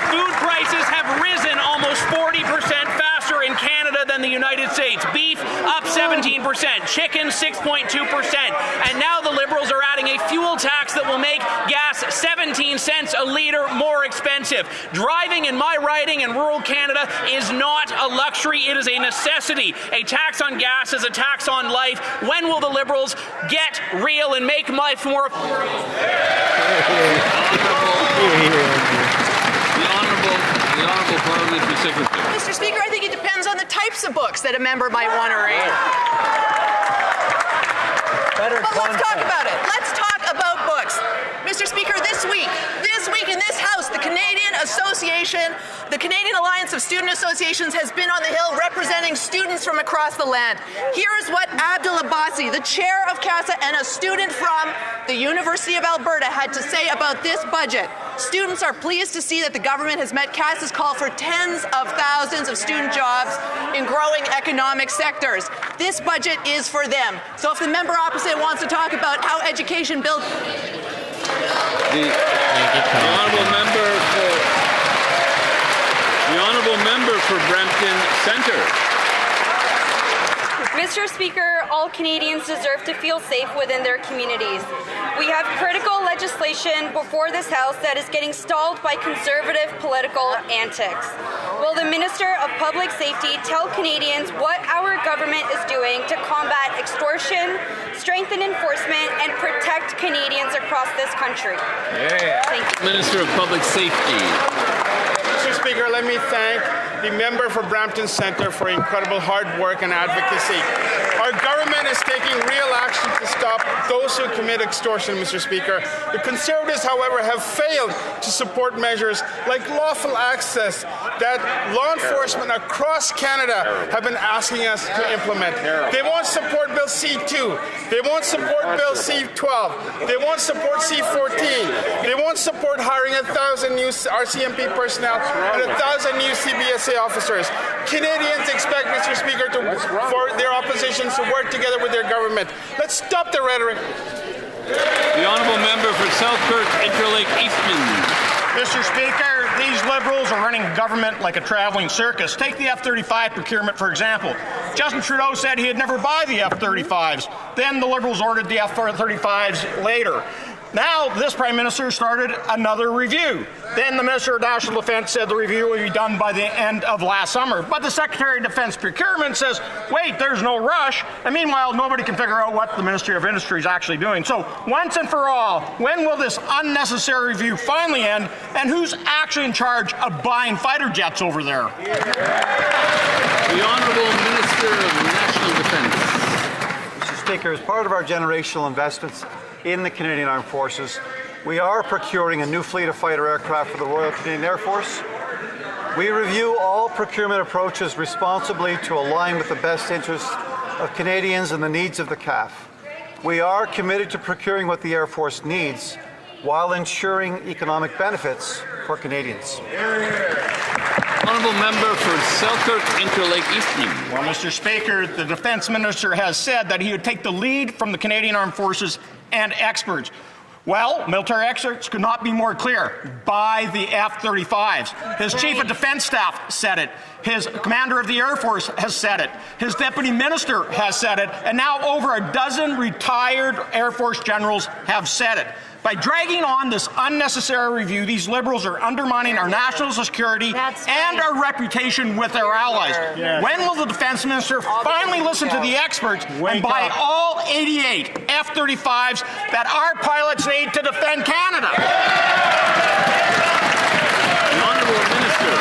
[SPEAKER 6] Food prices have risen almost 40% faster in Canada than the United States. Beef up 17%, chicken 6.2%, and now the Liberals are adding a fuel tax that will make gas 17 cents a litre more expensive. Driving in my riding in rural Canada is not a luxury, it is a necessity. A tax on gas is a tax on life. When will the Liberals get real and make life more...
[SPEAKER 3] The Honourable Parliamentary Secretary.
[SPEAKER 8] Mr. Speaker, I think it depends on the types of books that a member might want to read. Let's talk about it. Let's talk about books. Mr. Speaker, this week in this House, the Canadian Association, the Canadian Alliance of Student Associations has been on the Hill representing students from across the land. Here is what Abdul Abbasi, the chair of CASA and a student from the University of Alberta, had to say about this budget. Students are pleased to see that the government has met CASA's call for tens of thousands of student jobs in growing economic sectors. This budget is for them. So if the member opposite wants to talk about how education builds...
[SPEAKER 3] The Honourable Member for Brampton Centre.
[SPEAKER 9] Mr. Speaker, all Canadians deserve to feel safe within their communities. We have critical legislation before this House that is getting stalled by conservative political antics. Will the Minister of Public Safety tell Canadians what our government is doing to combat extortion, strengthen enforcement, and protect Canadians across this country? Thank you.
[SPEAKER 3] Minister of Public Safety.
[SPEAKER 24] Mr. Speaker, let me thank the member for Brampton Centre for incredible hard work and advocacy. Our government is taking real action to stop those who commit extortion, Mr. Speaker. The Conservatives, however, have failed to support measures like lawful access that law enforcement across Canada have been asking us to implement. They won't support Bill C-2. They won't support Bill C-12. They won't support C-14. They won't support hiring 1,000 new RCMP personnel and 1,000 new CBSA officers. Canadians expect, Mr. Speaker, for their oppositions to work together with their government. Let's stop the rhetoric.
[SPEAKER 3] The honourable member for Selkirk, Interlake Eastman.
[SPEAKER 7] Mr. Speaker, these Liberals are running government like a traveling circus. Take the F-35 procurement, for example. Justin Trudeau said he'd never buy the F-35s. Then the Liberals ordered the F-35s later. Now, this Prime Minister started another review. Then the Minister of National Defence said the review would be done by the end of last summer. But the Secretary of Defence Procurement says, wait, there's no rush. And meanwhile, nobody can figure out what the Ministry of Industry is actually doing. So, once and for all, when will this unnecessary review finally end? And who's actually in charge of buying fighter jets over there?
[SPEAKER 3] The Honourable Minister of National Defence.
[SPEAKER 1] Mr. Speaker, as part of our generational investments in the Canadian Armed Forces, we are procuring a new fleet of fighter aircraft for the Royal Canadian Air Force. We review all procurement approaches responsibly to align with the best interests of Canadians and the needs of the CAF. We are committed to procuring what the Air Force needs while ensuring economic benefits for Canadians.
[SPEAKER 3] Honourable member for Selkirk, Interlake Eastman.
[SPEAKER 7] Well, Mr. Speaker, the Defence Minister has said that he would take the lead from the Canadian Armed Forces and experts. Well, military experts could not be more clear. Buy the F-35s. His Chief of Defence Staff said it. His Commander of the Air Force has said it. His Deputy Minister has said it. And now over a dozen retired Air Force generals have said it. By dragging on this unnecessary review, these Liberals are undermining our national security and our reputation with our allies. Yes. When will the Defence Minister finally listen to the experts and buy all 88 F-35s that our pilots need to defend Canada?
[SPEAKER 3] The Honourable Minister.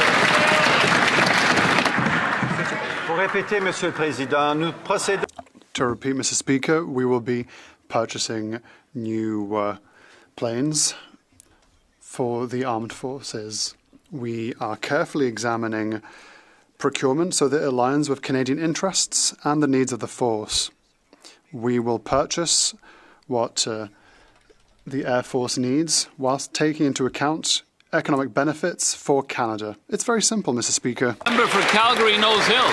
[SPEAKER 1] Pour répéter, Monsieur le Président, nous procédons.
[SPEAKER 5] To repeat, Mr. Speaker, we will be purchasing new planes for the armed forces. We are carefully examining procurement so that it aligns with Canadian interests and the needs of the force. We will purchase what the Air Force needs whilst taking into account economic benefits for Canada. It's very simple, Mr. Speaker.
[SPEAKER 3] Member for Calgary, Nose Hill.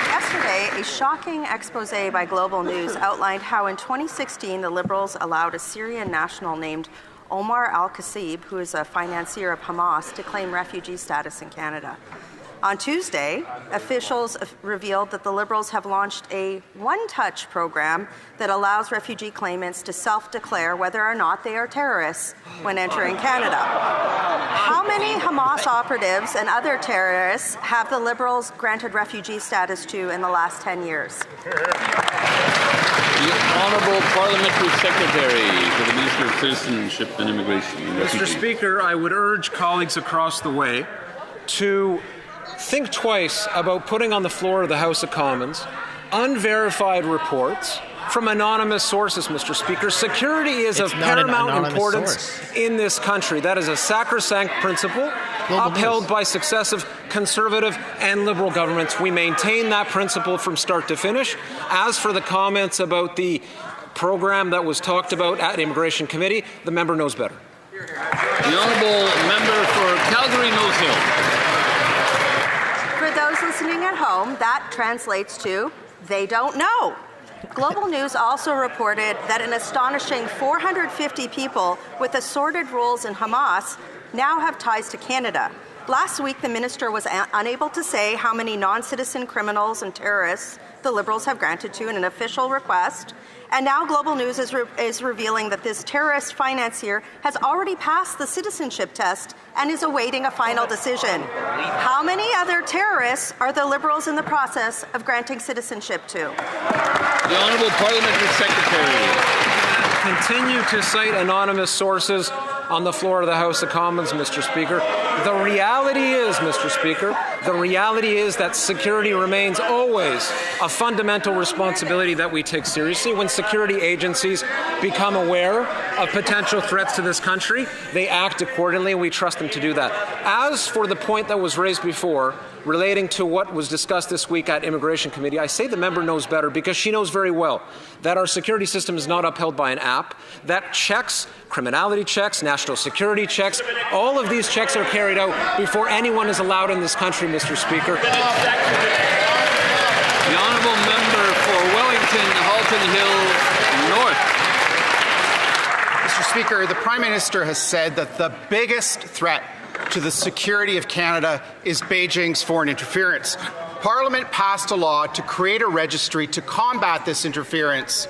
[SPEAKER 12] Yesterday, a shocking expose by Global News outlined how in 2016 the Liberals allowed a Syrian national named Omar al-Qassib, who is a financier of Hamas, to claim refugee status in Canada. On Tuesday, officials revealed that the Liberals have launched a one-touch program that allows refugee claimants to self-declare whether or not they are terrorists when entering Canada. How many Hamas operatives and other terrorists have the Liberals granted refugee status to in the last 10 years?
[SPEAKER 3] The Honourable Parliamentary Secretary for the Minister of Citizenship and Immigration.
[SPEAKER 16] Mr. Speaker, I would urge colleagues across the way to think twice about putting on the floor of the House of Commons unverified reports from anonymous sources, Mr. Speaker. Security is of paramount importance in this country. That is a sacrosanct principle upheld by successive Conservative and Liberal governments. We maintain that principle from start to finish. As for the comments about the program that was talked about at Immigration Committee, the member knows better.
[SPEAKER 3] The Honourable Member for Calgary, Nose Hill.
[SPEAKER 12] For those listening at home, that translates to, they don't know. Global News also reported that an astonishing 450 people with assorted roles in Hamas now have ties to Canada. Last week, the minister was unable to say how many non-citizen criminals and terrorists the Liberals have granted to in an official request. And now Global News is revealing that this terrorist financier has already passed the citizenship test and is awaiting a final decision. How many other terrorists are the Liberals in the process of granting citizenship to?
[SPEAKER 3] The Honourable Parliamentary Secretary.
[SPEAKER 16] Continue to cite anonymous sources on the floor of the House of Commons, Mr. Speaker. The reality is, Mr. Speaker, the reality is that security remains always a fundamental responsibility that we take seriously. When security agencies become aware of potential threats to this country, they act accordingly, and we trust them to do that. As for the point that was raised before, relating to what was discussed this week at Immigration Committee, I say the member knows better because she knows very well that our security system is not upheld by an app, that checks, criminality checks, national security checks, all of these checks are carried out before anyone is allowed in this country, Mr. Speaker.
[SPEAKER 3] The Honourable Member for Wellington, Halton Hill North.
[SPEAKER 13] Mr. Speaker, the Prime Minister has said that the biggest threat to the security of Canada is Beijing's foreign interference. Parliament passed a law to create a registry to combat this interference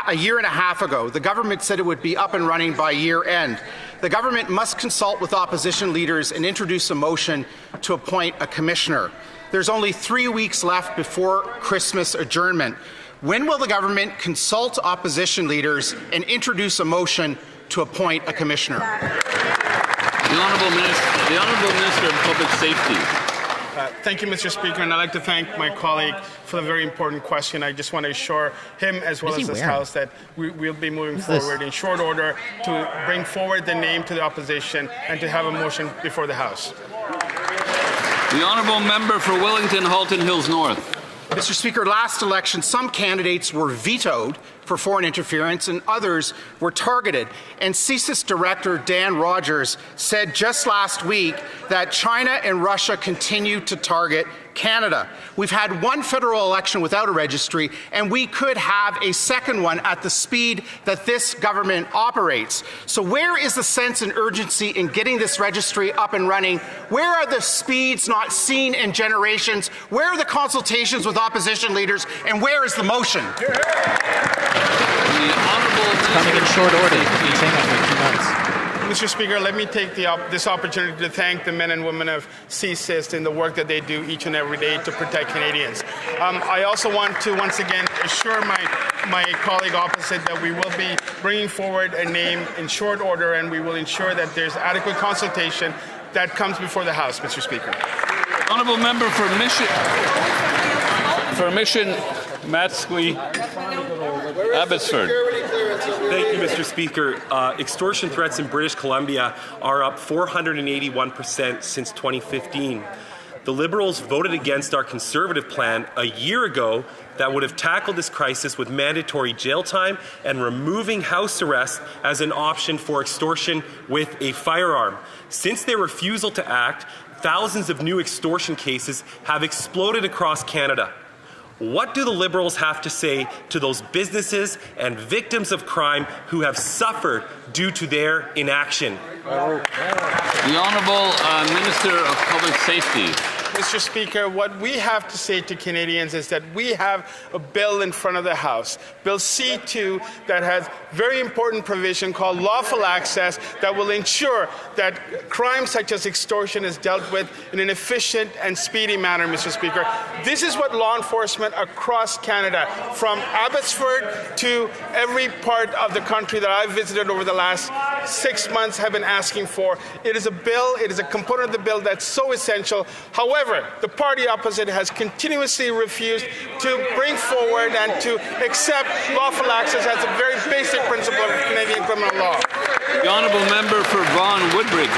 [SPEAKER 13] a year and a half ago. The government said it would be up and running by year end. The government must consult with opposition leaders and introduce a motion to appoint a commissioner. There's only 3 weeks left before Christmas adjournment. When will the government consult opposition leaders and introduce a motion to appoint a commissioner?
[SPEAKER 3] The Honourable Minister of Public Safety.
[SPEAKER 24] Thank you, Mr. Speaker, and I'd like to thank my colleague for the very important question. I just want to assure him, as well as this House, that we'll be moving forward in short order to bring forward the name to the opposition and to have a motion before the House.
[SPEAKER 3] The Honourable Member for Wellington, Halton Hills North.
[SPEAKER 13] Mr. Speaker, last election, some candidates were vetoed for foreign interference and others were targeted. And CSIS Director Dan Rogers said just last week that China and Russia continue to target Canada. We've had one federal election without a registry, and we could have a second one at the speed that this government operates. So where is the sense and urgency in getting this registry up and running? Where are the speeds not seen in generations? Where are the consultations with opposition leaders? And where is the motion?
[SPEAKER 21] Coming in short order. After 2 months.
[SPEAKER 24] Mr. Speaker, let me take this opportunity to thank the men and women of CSIS in the work that they do each and every day to protect Canadians. I also want to once again assure my colleague opposite that we will be bringing forward a name in short order, and we will ensure that there's adequate consultation that comes before the House, Mr. Speaker.
[SPEAKER 3] Honourable Member for Mission Matsqui Abbotsford.
[SPEAKER 14] Thank you, Mr. Speaker. Extortion threats in British Columbia are up 481% since 2015. The Liberals voted against our Conservative plan a year ago that would have tackled this crisis with mandatory jail time and removing house arrest as an option for extortion with a firearm. Since their refusal to act, thousands of new extortion cases have exploded across Canada. What do the Liberals have to say to those businesses and victims of crime who have suffered due to their inaction?
[SPEAKER 3] The Honourable Minister of Public Safety.
[SPEAKER 24] Mr. Speaker, what we have to say to Canadians is that we have a bill in front of the House, Bill C-2, that has very important provision called lawful access that will ensure that crimes such as extortion is dealt with in an efficient and speedy manner, Mr. Speaker. This is what law enforcement across Canada, from Abbotsford to every part of the country that I've visited over the last 6 months, have been asking for. It is a bill, it is a component of the bill that's so essential. However, the party opposite has continuously refused to bring forward and to accept lawful access as a very basic principle of Canadian criminal law.
[SPEAKER 3] The Honourable Member for Vaughan Woodbridge.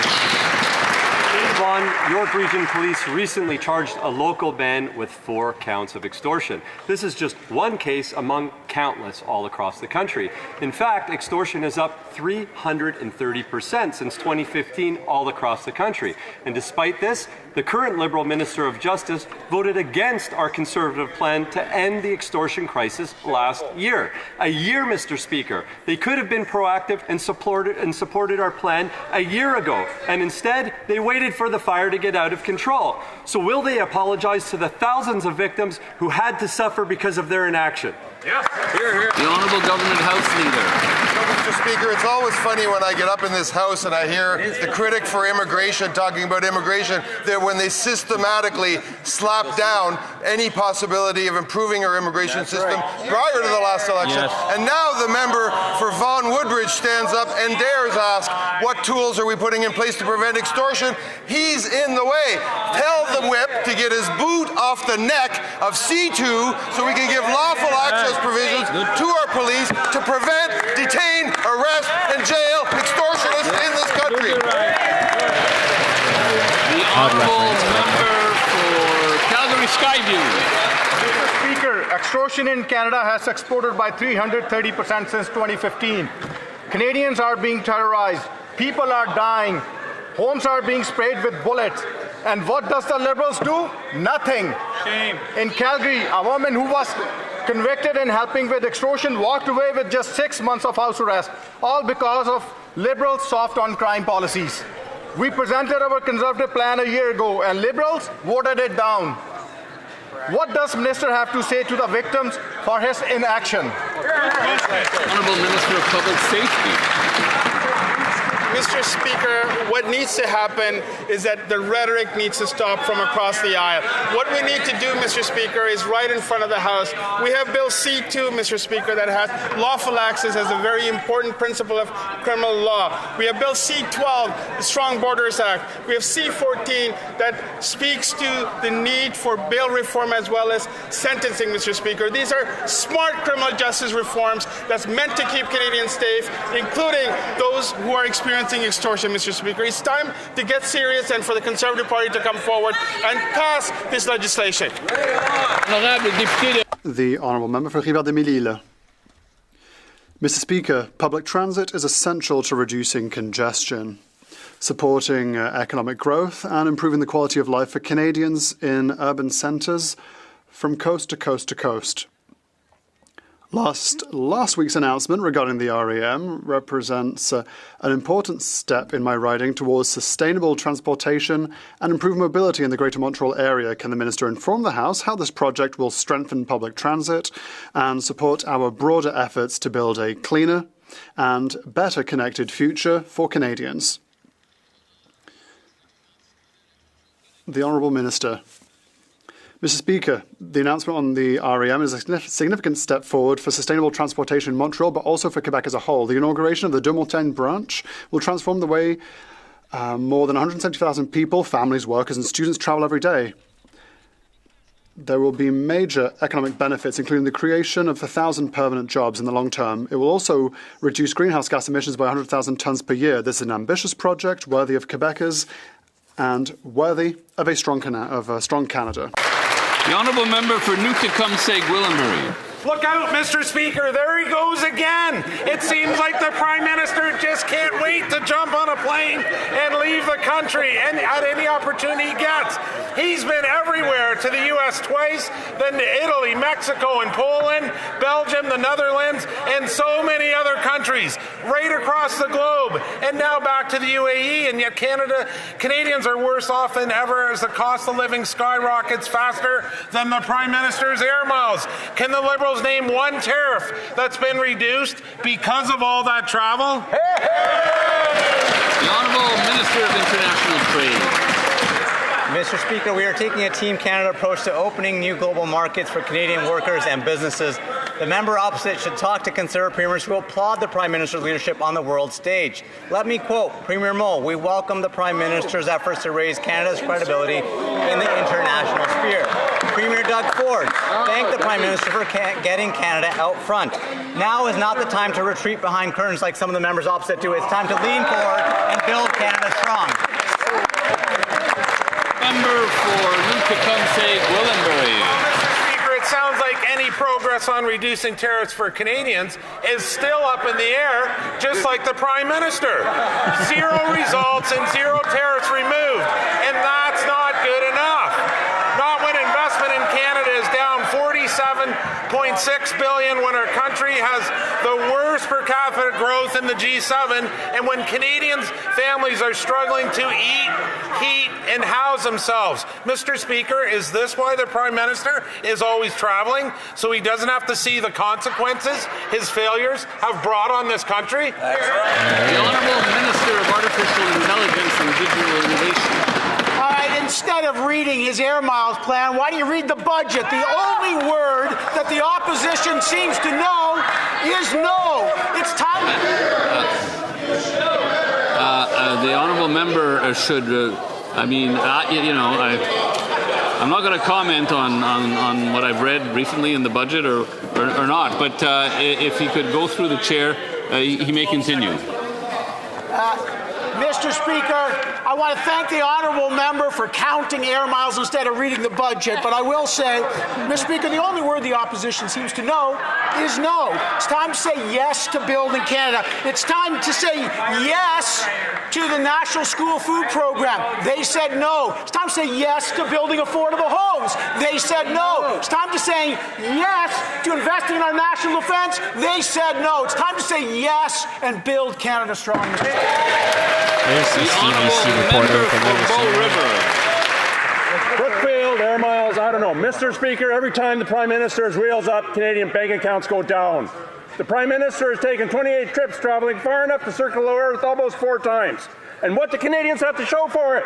[SPEAKER 15] Vaughan, York Region Police recently charged a local man with 4 counts of extortion. This is just one case among countless all across the country. In fact, extortion is up 330% since 2015 all across the country. And despite this, the current Liberal Minister of Justice voted against our Conservative plan to end the extortion crisis last year. A year, Mr. Speaker. They could have been proactive and supported our plan a year ago, and instead they waited for the fire to get out of control. So will they apologize to the thousands of victims who had to suffer because of their inaction?
[SPEAKER 3] Yes. Here, here. The Honourable Government House Leader.
[SPEAKER 20] Mr. Speaker, it's always funny when I get up in this House and I hear the critic for immigration talking about immigration, that when they systematically slap down any possibility of improving our immigration system prior to the last election. And now the member for Vaughan Woodbridge stands up and dares ask, what tools are we putting in place to prevent extortion? He's in the way. Tell the whip to get his boot off the neck of C2 so we can give lawful access provisions to our police to prevent, detain, arrest, and jail extortionists in this country.
[SPEAKER 3] The Honourable Member for Calgary Skyview.
[SPEAKER 7] Mr. Speaker, extortion in Canada has exploded by 330% since 2015. Canadians are being terrorized. People are dying. Homes are being sprayed with bullets. And what does the Liberals do? Nothing.
[SPEAKER 3] Shame.
[SPEAKER 7] In Calgary, a woman who was
[SPEAKER 10] convicted in helping with extortion, walked away with just 6 months of house arrest, all because of Liberals' soft on crime policies. We presented our Conservative plan a year ago, and Liberals voted it down. What does Minister have to say to the victims for his inaction?
[SPEAKER 3] Honourable Minister of Public Safety.
[SPEAKER 24] Mr. Speaker, what needs to happen is that the rhetoric needs to stop from across the aisle. What we need to do, Mr. Speaker, is right in front of the House. We have Bill C-2, Mr. Speaker, that has lawful access as a very important principle of criminal law. We have Bill C-12, the Strong Borders Act. We have C-14 that speaks to the need for bail reform as well as sentencing, Mr. Speaker. These are smart criminal justice reforms that's meant to keep Canadians safe, including those who are experiencing extortion, Mr. Speaker. It's time to get serious and for the Conservative Party to come forward and pass this legislation.
[SPEAKER 5] The Honourable Member for Rivière-des-Mille-Îles. Mr. Speaker, public transit is essential to reducing congestion, supporting economic growth and improving the quality of life for Canadians in urban centres from coast to coast to coast. Last week's announcement regarding the REM represents an important step in my riding towards sustainable transportation and improved mobility in the Greater Montreal area. Can the Minister inform the House how this project will strengthen public transit and support our broader efforts to build a cleaner and better connected future for Canadians? The Honourable Minister. Mr. Speaker, the announcement on the REM is a significant step forward for sustainable transportation in Montreal, but also for Quebec as a whole. The inauguration of the Deux Montagnes branch will transform the way more than 170,000 people, families, workers and students travel every day. There will be major economic benefits, including the creation of 1,000 permanent jobs in the long term. It will also reduce greenhouse gas emissions by 100,000 tonnes per year. This is an ambitious project worthy of Quebecers and worthy of a strong Canada.
[SPEAKER 3] The Honourable Member for Newcombe-Willenbury.
[SPEAKER 11] Look out, Mr. Speaker, there he goes again. It seems like the Prime Minister just can't wait to jump on a plane and leave the country and at any opportunity he gets. He's been everywhere, to the U.S. twice, then to Italy, Mexico, and Poland, Belgium, the Netherlands, and so many other countries, right across the globe, and now back to the UAE, and yet Canadians are worse off than ever as the cost of living skyrockets faster than the Prime Minister's air miles. Can the Liberals name one tariff that's been reduced because of all that travel?
[SPEAKER 3] The Honourable Minister of International Trade.
[SPEAKER 17] Mr. Speaker, we are taking a Team Canada approach to opening new global markets for Canadian workers and businesses. The member opposite should talk to Conservative premiers who applaud the Prime Minister's leadership on the world stage. Let me quote Premier Moe, "We welcome the Prime Minister's efforts to raise Canada's credibility in the international sphere." Premier Doug Ford thanked the Prime Minister for getting Canada out front. Now is not the time to retreat behind curtains like some of the members opposite do. It's time to lean forward and build Canada strong.
[SPEAKER 3] Member for Newcombe-Willenbury.
[SPEAKER 11] Speaker, it sounds like any progress on reducing tariffs for Canadians is still up in the air, just like the Prime Minister. 0 results and 0 tariffs removed, and that's not good enough. Not when investment in Canada is down $47.6 billion, when our country has the worst per capita growth in the G7, and when Canadians' families are struggling to eat, heat, and house themselves. Mr. Speaker, is this why the Prime Minister is always traveling? So he doesn't have to see the consequences his failures have brought on this country?
[SPEAKER 3] That's right. The Honourable Minister of Artificial Intelligence and Digital Innovation.
[SPEAKER 18] All right, instead of reading his air miles plan, why do you read the budget? The only word that the opposition seems to know is no. It's time.
[SPEAKER 3] The Honourable Member should, I'm not going to comment on what I've read recently in the budget or not, but if he could go through the chair, he may continue.
[SPEAKER 18] Mr. Speaker, I want to thank the honourable member for counting air miles instead of reading the budget, but I will say, Mr. Speaker, the only word the opposition seems to know is no. It's time to say yes to building Canada. It's time to say yes to the National School Food Program. They said no. It's time to say yes to building affordable homes. They said no. It's time to say yes to investing in our national defence. They said no. It's time to say yes and build Canada strong.
[SPEAKER 21] There's the CBC reporter from
[SPEAKER 2] Brookfield, air miles, I don't know. Mr. Speaker, every time the Prime Minister's wheels up, Canadian bank accounts go down. The Prime Minister has taken 28 trips traveling far enough to circle the Earth almost 4 times. And what do Canadians have to show for it?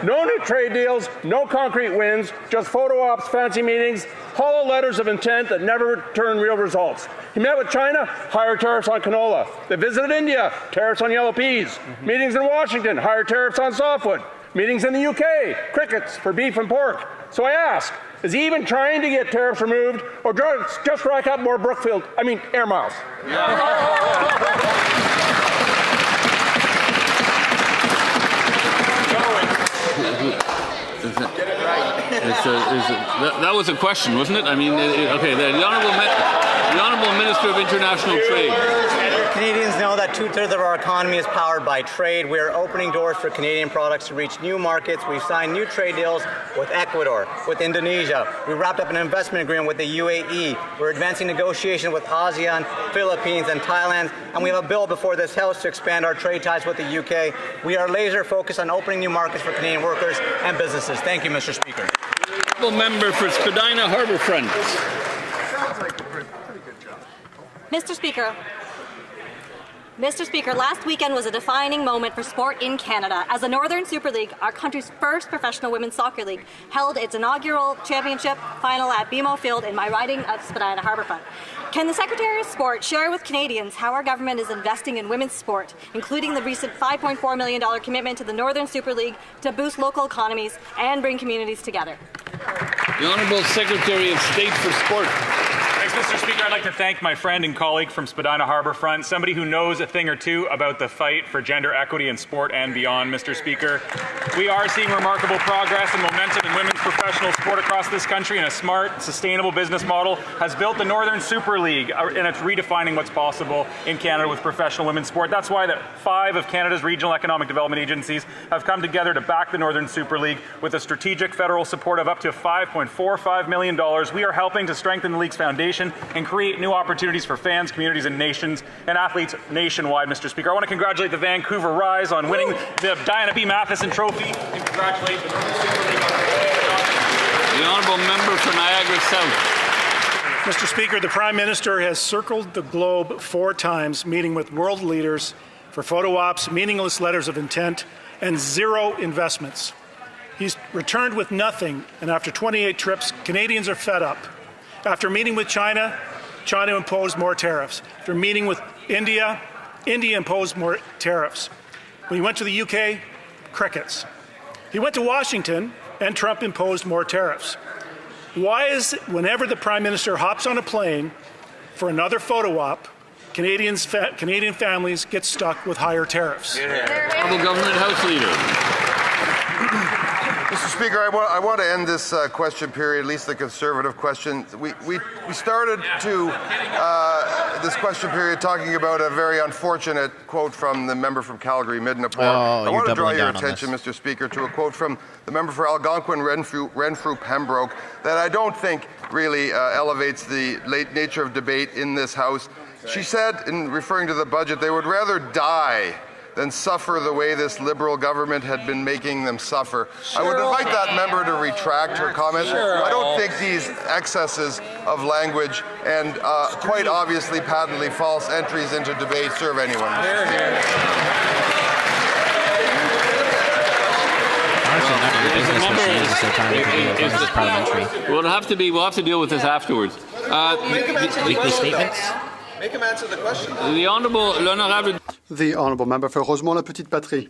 [SPEAKER 2] No new trade deals, no concrete wins, just photo ops, fancy meetings, hollow letters of intent that never turn real results. He met with China, higher tariffs on canola. They visited India, tariffs on yellow peas. Meetings in Washington, higher tariffs on softwood. Meetings in the UK, crickets for beef and pork. So I ask, is he even trying to get tariffs removed or just rack up more air miles?
[SPEAKER 3] That was a question, wasn't it? I mean, okay, the Honourable Minister of International Trade.
[SPEAKER 17] Canadians know that 2/3 of our economy is powered by trade. We're opening doors for Canadian products to reach new markets. We've signed new trade deals with Ecuador, with Indonesia. We wrapped up an investment agreement with the UAE. We're advancing negotiations with ASEAN, Philippines, and Thailand. And we have a bill before this House to expand our trade ties with the UK. We are laser focused on opening new markets for Canadian workers and businesses. Thank you, Mr. Speaker.
[SPEAKER 3] Member for Spadina Harbourfront.
[SPEAKER 4] Mr. Speaker, last weekend was a defining moment for sport in Canada as the Northern Super League, our country's first professional women's soccer league, held its inaugural championship final at BMO Field in my riding of Spadina Harbourfront. Can the Secretary of Sport share with Canadians how our government is investing in women's sport, including the recent $5.4 million commitment to the Northern Super League to boost local economies and bring communities together?
[SPEAKER 3] The Honourable Secretary of State for Sport.
[SPEAKER 22] Thanks, Mr. Speaker. I'd like to thank my friend and colleague from Spadina Harbourfront, somebody who knows a thing or two about the fight for gender equity in sport and beyond, Mr. Speaker. We are seeing remarkable progress and momentum in women's professional sport across this country, and a smart, sustainable business model has built the Northern Super League, and it's redefining what's possible in Canada with professional women's sport. That's why 5 of Canada's regional economic development agencies have come together to back the Northern Super League with a strategic federal support of up to $5.45 million. We are helping to strengthen the league's foundation and create new opportunities for fans, communities, and nations and athletes nationwide, Mr. Speaker. I want to congratulate the Vancouver Rise on winning the Diana B. Matheson Trophy and congratulate the Northern Super League on
[SPEAKER 3] the Honourable Member for Niagara South.
[SPEAKER 2] Mr. Speaker, the Prime Minister has circled the globe 4 times, meeting with world leaders for photo ops, meaningless letters of intent, and 0 investments. He's returned with nothing, and after 28 trips, Canadians are fed up. After meeting with China, China imposed more tariffs. After meeting with India, India imposed more tariffs. When he went to the UK, crickets. He went to Washington, and Trump imposed more tariffs. Why is it whenever the Prime Minister hops on a plane for another photo op, Canadian families get stuck with higher tariffs?
[SPEAKER 3] Honourable Government House Leader.
[SPEAKER 20] Mr. Speaker, I want to end this question period, at least the Conservative question. We started this question period talking about a very unfortunate quote from the member from Calgary, Midnapore. I want to draw your attention, Mr. Speaker, to a quote from the member for Algonquin, Renfrew, Pembroke, that I don't think really elevates the late nature of debate in this House. She said, in referring to the budget, they would rather die than suffer the way this Liberal government had been making them suffer. I would invite that member to retract her comment. I don't think these excesses of language and quite obviously patently false entries into debate serve anyone.
[SPEAKER 3] We'll have to deal with this afterwards.
[SPEAKER 21] Weekly statements.
[SPEAKER 20] Make him answer the question.
[SPEAKER 5] The Honourable Member for Rosemont-la-Petite-Patrie.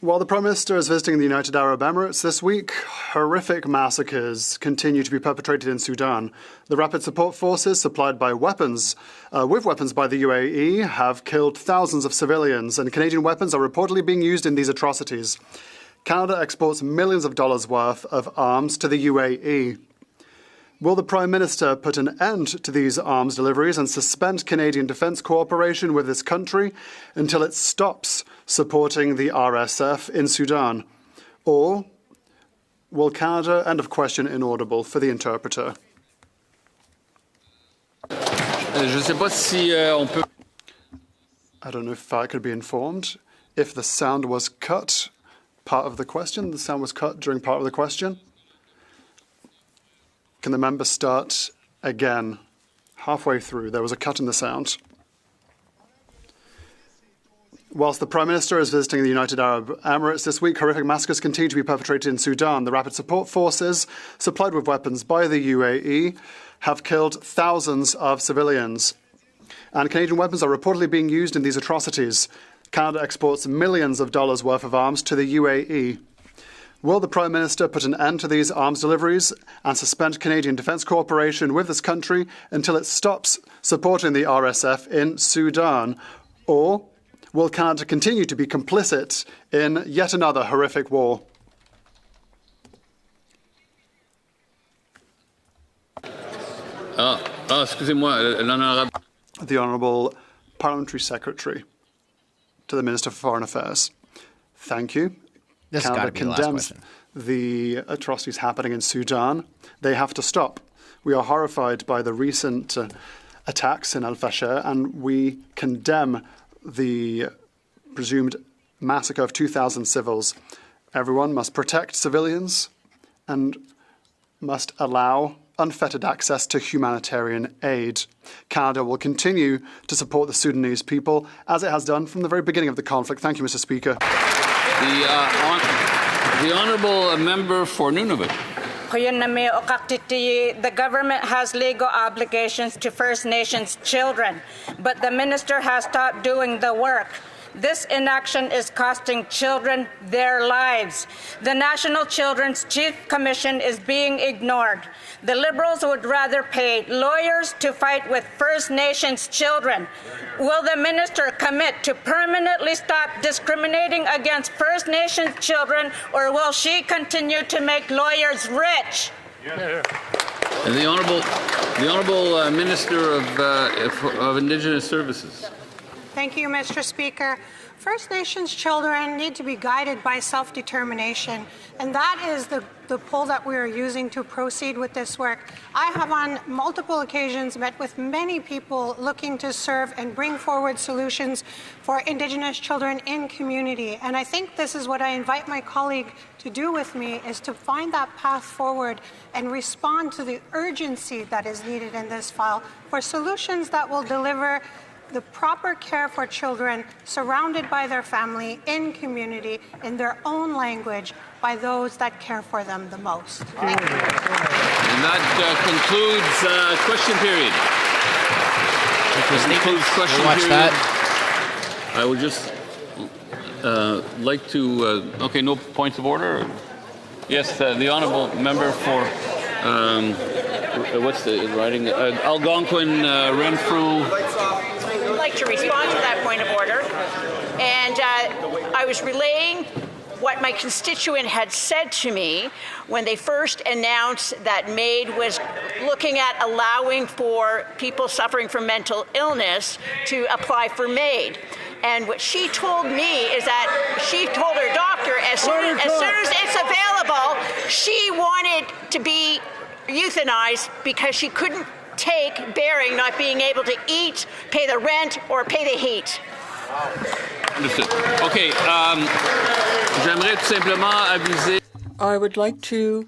[SPEAKER 5] While the Prime Minister is visiting the United Arab Emirates this week, horrific massacres continue to be perpetrated in Sudan. The rapid support forces supplied by weapons by the UAE have killed thousands of civilians, and Canadian weapons are reportedly being used in these atrocities. Canada exports millions of dollars worth of arms to the UAE. Will the Prime Minister put an end to these arms deliveries and suspend Canadian defence cooperation with this country until it stops supporting the RSF in Sudan? Or will Canada... End of question inaudible for the interpreter.
[SPEAKER 3] I
[SPEAKER 5] don't know if I could be informed if the sound was cut part of the question. The sound was cut during part of the question. Can the member start again? Halfway through, there was a cut in the sound. Whilst the Prime Minister is visiting the United Arab Emirates this week, horrific massacres continue to be perpetrated in Sudan. The rapid support forces, supplied with weapons by the UAE, have killed thousands of civilians. And Canadian weapons are reportedly being used in these atrocities. Canada exports millions of dollars worth of arms to the UAE. Will the Prime Minister put an end to these arms deliveries and suspend Canadian defence cooperation with this country until it stops supporting the RSF in Sudan? Or will Canada continue to be complicit in yet another horrific war? The Honourable Parliamentary Secretary to the Minister for Foreign Affairs. Thank you. Canada condemns the atrocities happening in Sudan. They have to stop. We are horrified by the recent attacks in Al-Fasher, and we condemn the presumed massacre of 2,000 civils. Everyone must protect civilians and must allow unfettered access to humanitarian aid. Canada will continue to support the Sudanese people, as it has done from the very beginning of the conflict. Thank you, Mr. Speaker.
[SPEAKER 3] The Honourable Member for Nunavut.
[SPEAKER 6] The government has legal obligations to First Nations children, but the minister has stopped doing the work. This inaction is costing children their lives. The National Children's Chief Commission is being ignored. The Liberals would rather pay lawyers to fight with First Nations children. Will the minister commit to permanently stop discriminating against First Nations children, or will she continue to make lawyers rich?
[SPEAKER 3] And the Honourable Minister of Indigenous Services.
[SPEAKER 8] Thank you, Mr. Speaker. First Nations children need to be guided by self-determination, and that is the pull that we are using to proceed with this work. I have on multiple occasions met with many people looking to serve and bring forward solutions for Indigenous children in community, and I think this is what I invite my colleague to do with me, is to find that path forward and respond to the urgency that is needed in this file for solutions that will deliver the proper care for children surrounded by their family, in community, in their own language, by those that care for them the most. Thank you.
[SPEAKER 3] And that concludes question period. I would just like to... okay, no points of order? Yes, the Honourable Member for... what's the writing? Algonquin, Renfrew...
[SPEAKER 19] I'd like to respond to that point of order. And I was relaying what my constituent had said to me when they first announced that MAID was looking at allowing for people suffering from mental illness to apply for MAID. And what she told me is that she told her doctor as soon as it's available, she wanted to be euthanized because she couldn't take bearing not being able to eat, pay the rent, or pay the heat.
[SPEAKER 3] Understood. Okay. J'aimerais tout simplement aviser.
[SPEAKER 23] I would like to.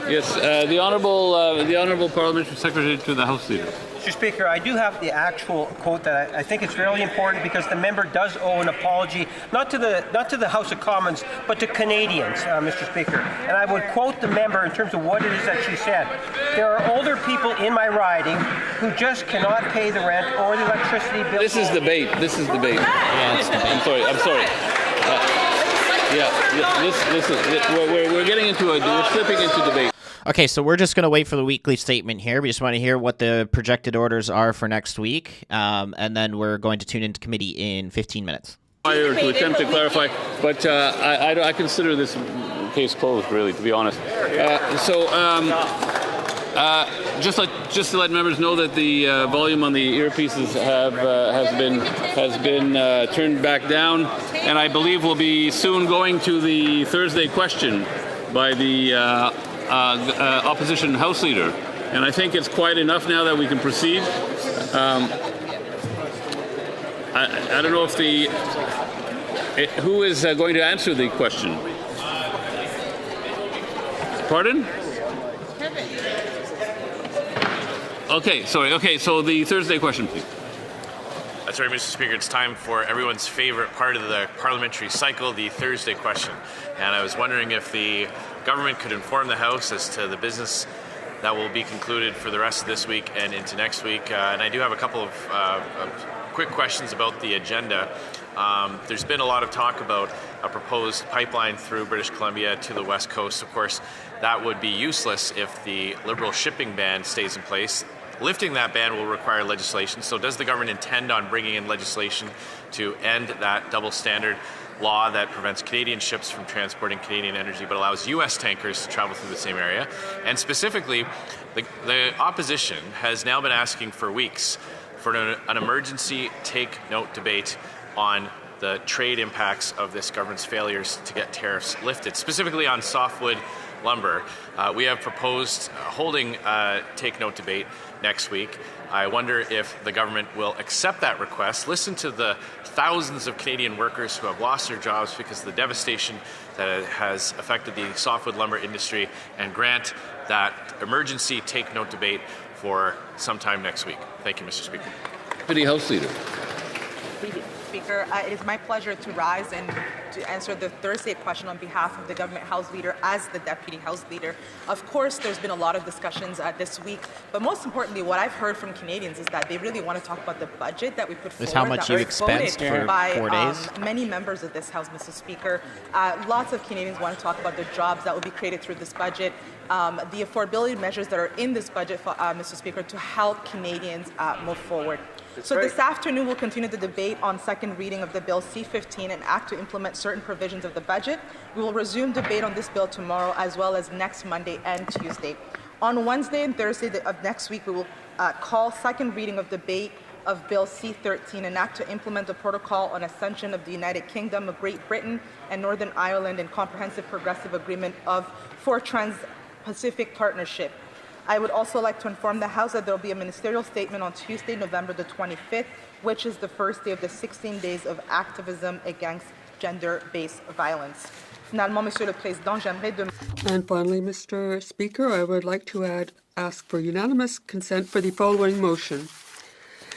[SPEAKER 3] Yes, the honourable Parliamentary Secretary to the House Leader.
[SPEAKER 25] Mr. Speaker, I do have the actual quote that I think it's really important, because the member does owe an apology not to the House of Commons but to Canadians, Mr. Speaker. And I would quote the member in terms of what it is that she said. There are older people in my riding who just cannot pay the rent or the electricity bill.
[SPEAKER 3] This is debate. Yeah, it's debate. I'm sorry. We're getting into we're slipping into debate.
[SPEAKER 1] Okay, so we're just going to wait for the weekly statement here. We just want to hear what the projected orders are for next week, and then we're going to tune into committee in 15 minutes.
[SPEAKER 3] To attempt to clarify, but I consider this case closed, really, to be honest. Just to let members know that the volume on the earpieces has been turned back down, and I believe we'll be soon going to the Thursday question by the opposition House Leader, and I think it's quite enough now that we can proceed. I don't know if who is going to answer the question. Pardon? Okay, sorry. Okay, so the Thursday question, please.
[SPEAKER 9] That's right, Mr. Speaker. It's time for everyone's favorite part of the parliamentary cycle, the Thursday question. And I was wondering if the government could inform the House as to the business that will be concluded for the rest of this week and into next week. And I do have a couple of quick questions about the agenda. There's been a lot of talk about a proposed pipeline through British Columbia to the West Coast. Of course, that would be useless if the Liberal shipping ban stays in place. Lifting that ban will require legislation. So does the government intend on bringing in legislation to end that double standard law that prevents Canadian ships from transporting Canadian energy but allows U.S. tankers to travel through the same area? And specifically, the opposition has now been asking for weeks for an emergency take-note debate on the trade impacts of this government's failures to get tariffs lifted, specifically on softwood lumber. We have proposed holding a take-note debate next week. I wonder if the government will accept that request, listen to the thousands of Canadian workers who have lost their jobs because of the devastation that has affected the softwood lumber industry, and grant that emergency take-note debate for sometime next week. Thank you, Mr. Speaker.
[SPEAKER 3] Deputy House Leader.
[SPEAKER 12] Speaker, it is my pleasure to rise and to answer the Thursday question on behalf of the government House Leader as the Deputy House Leader. Of course, there's been a lot of discussions this week, but most importantly, what I've heard from Canadians is that they really want to talk about the budget that we put forward.
[SPEAKER 1] Is how much you expensed for
[SPEAKER 12] by
[SPEAKER 1] 4 days?
[SPEAKER 12] Many members of this House, Mr. Speaker. Lots of Canadians want to talk about the jobs that will be created through this budget, the affordability measures that are in this budget, Mr. Speaker, to help Canadians move forward. This afternoon, we'll continue the debate on second reading of the Bill C-15, an act to implement certain provisions of the budget. We will resume debate on this bill tomorrow, as well as next Monday and Tuesday. On Wednesday and Thursday of next week, we will call second reading of debate of Bill C-13, an act to implement the protocol on accession of the United Kingdom of Great Britain and Northern Ireland and comprehensive progressive agreement for Trans-Pacific Partnership. I would also like to inform the House that there will be a ministerial statement on Tuesday, November the 25th, which is the first day of the 16 days of activism against gender-based violence. Finalement, Monsieur le Président, j'aimerais
[SPEAKER 23] And finally, Mr. Speaker, I would like to ask for unanimous consent for the following motion: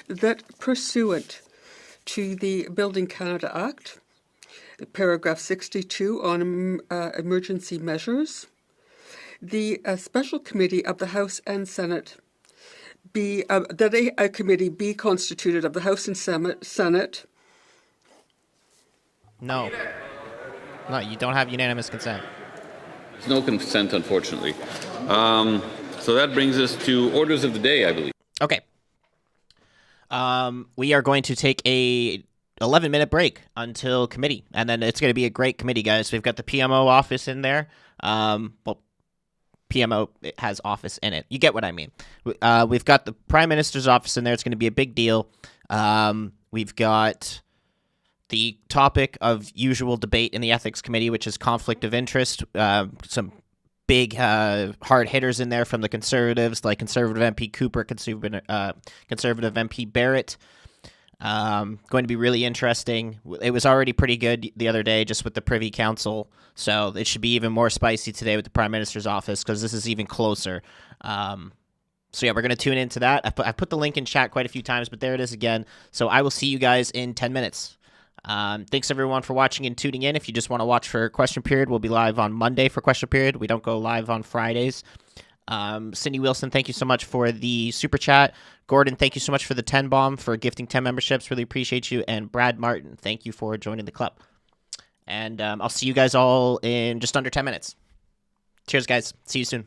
[SPEAKER 23] that pursuant to the Building Canada Act, paragraph 62 on emergency measures, the special committee of the House and Senate that a committee be constituted of the House and Senate.
[SPEAKER 1] No, you don't have unanimous consent.
[SPEAKER 3] There's no consent, unfortunately. So that brings us to orders of the day, I believe.
[SPEAKER 1] Okay. We are going to take a 11-minute break until committee, and then it's going to be a great committee, guys. We've got the PMO office in there. PMO has office in it. You get what I mean. We've got the Prime Minister's office in there. It's going to be a big deal. We've got the topic of usual debate in the Ethics Committee, which is conflict of interest. Some big hard hitters in there from the Conservatives, like Conservative MP Cooper, Conservative MP Barrett. Going to be really interesting. It was already pretty good the other day just with the Privy Council, so it should be even more spicy today with the Prime Minister's office because this is even closer. So yeah, we're going to tune into that. I put the link in chat quite a few times, but there it is again. So I will see you guys in 10 minutes. Thanks everyone for watching and tuning in. If you just want to watch for Question Period, we'll be live on Monday for Question Period. We don't go live on Fridays. Cindy Wilson, thank you so much for the super chat. Gordon, thank you so much for the 10 bomb for gifting 10 memberships. Really appreciate you. And Brad Martin, thank you for joining the club. And I'll see you guys all in just under 10 minutes. Cheers, guys. See you soon.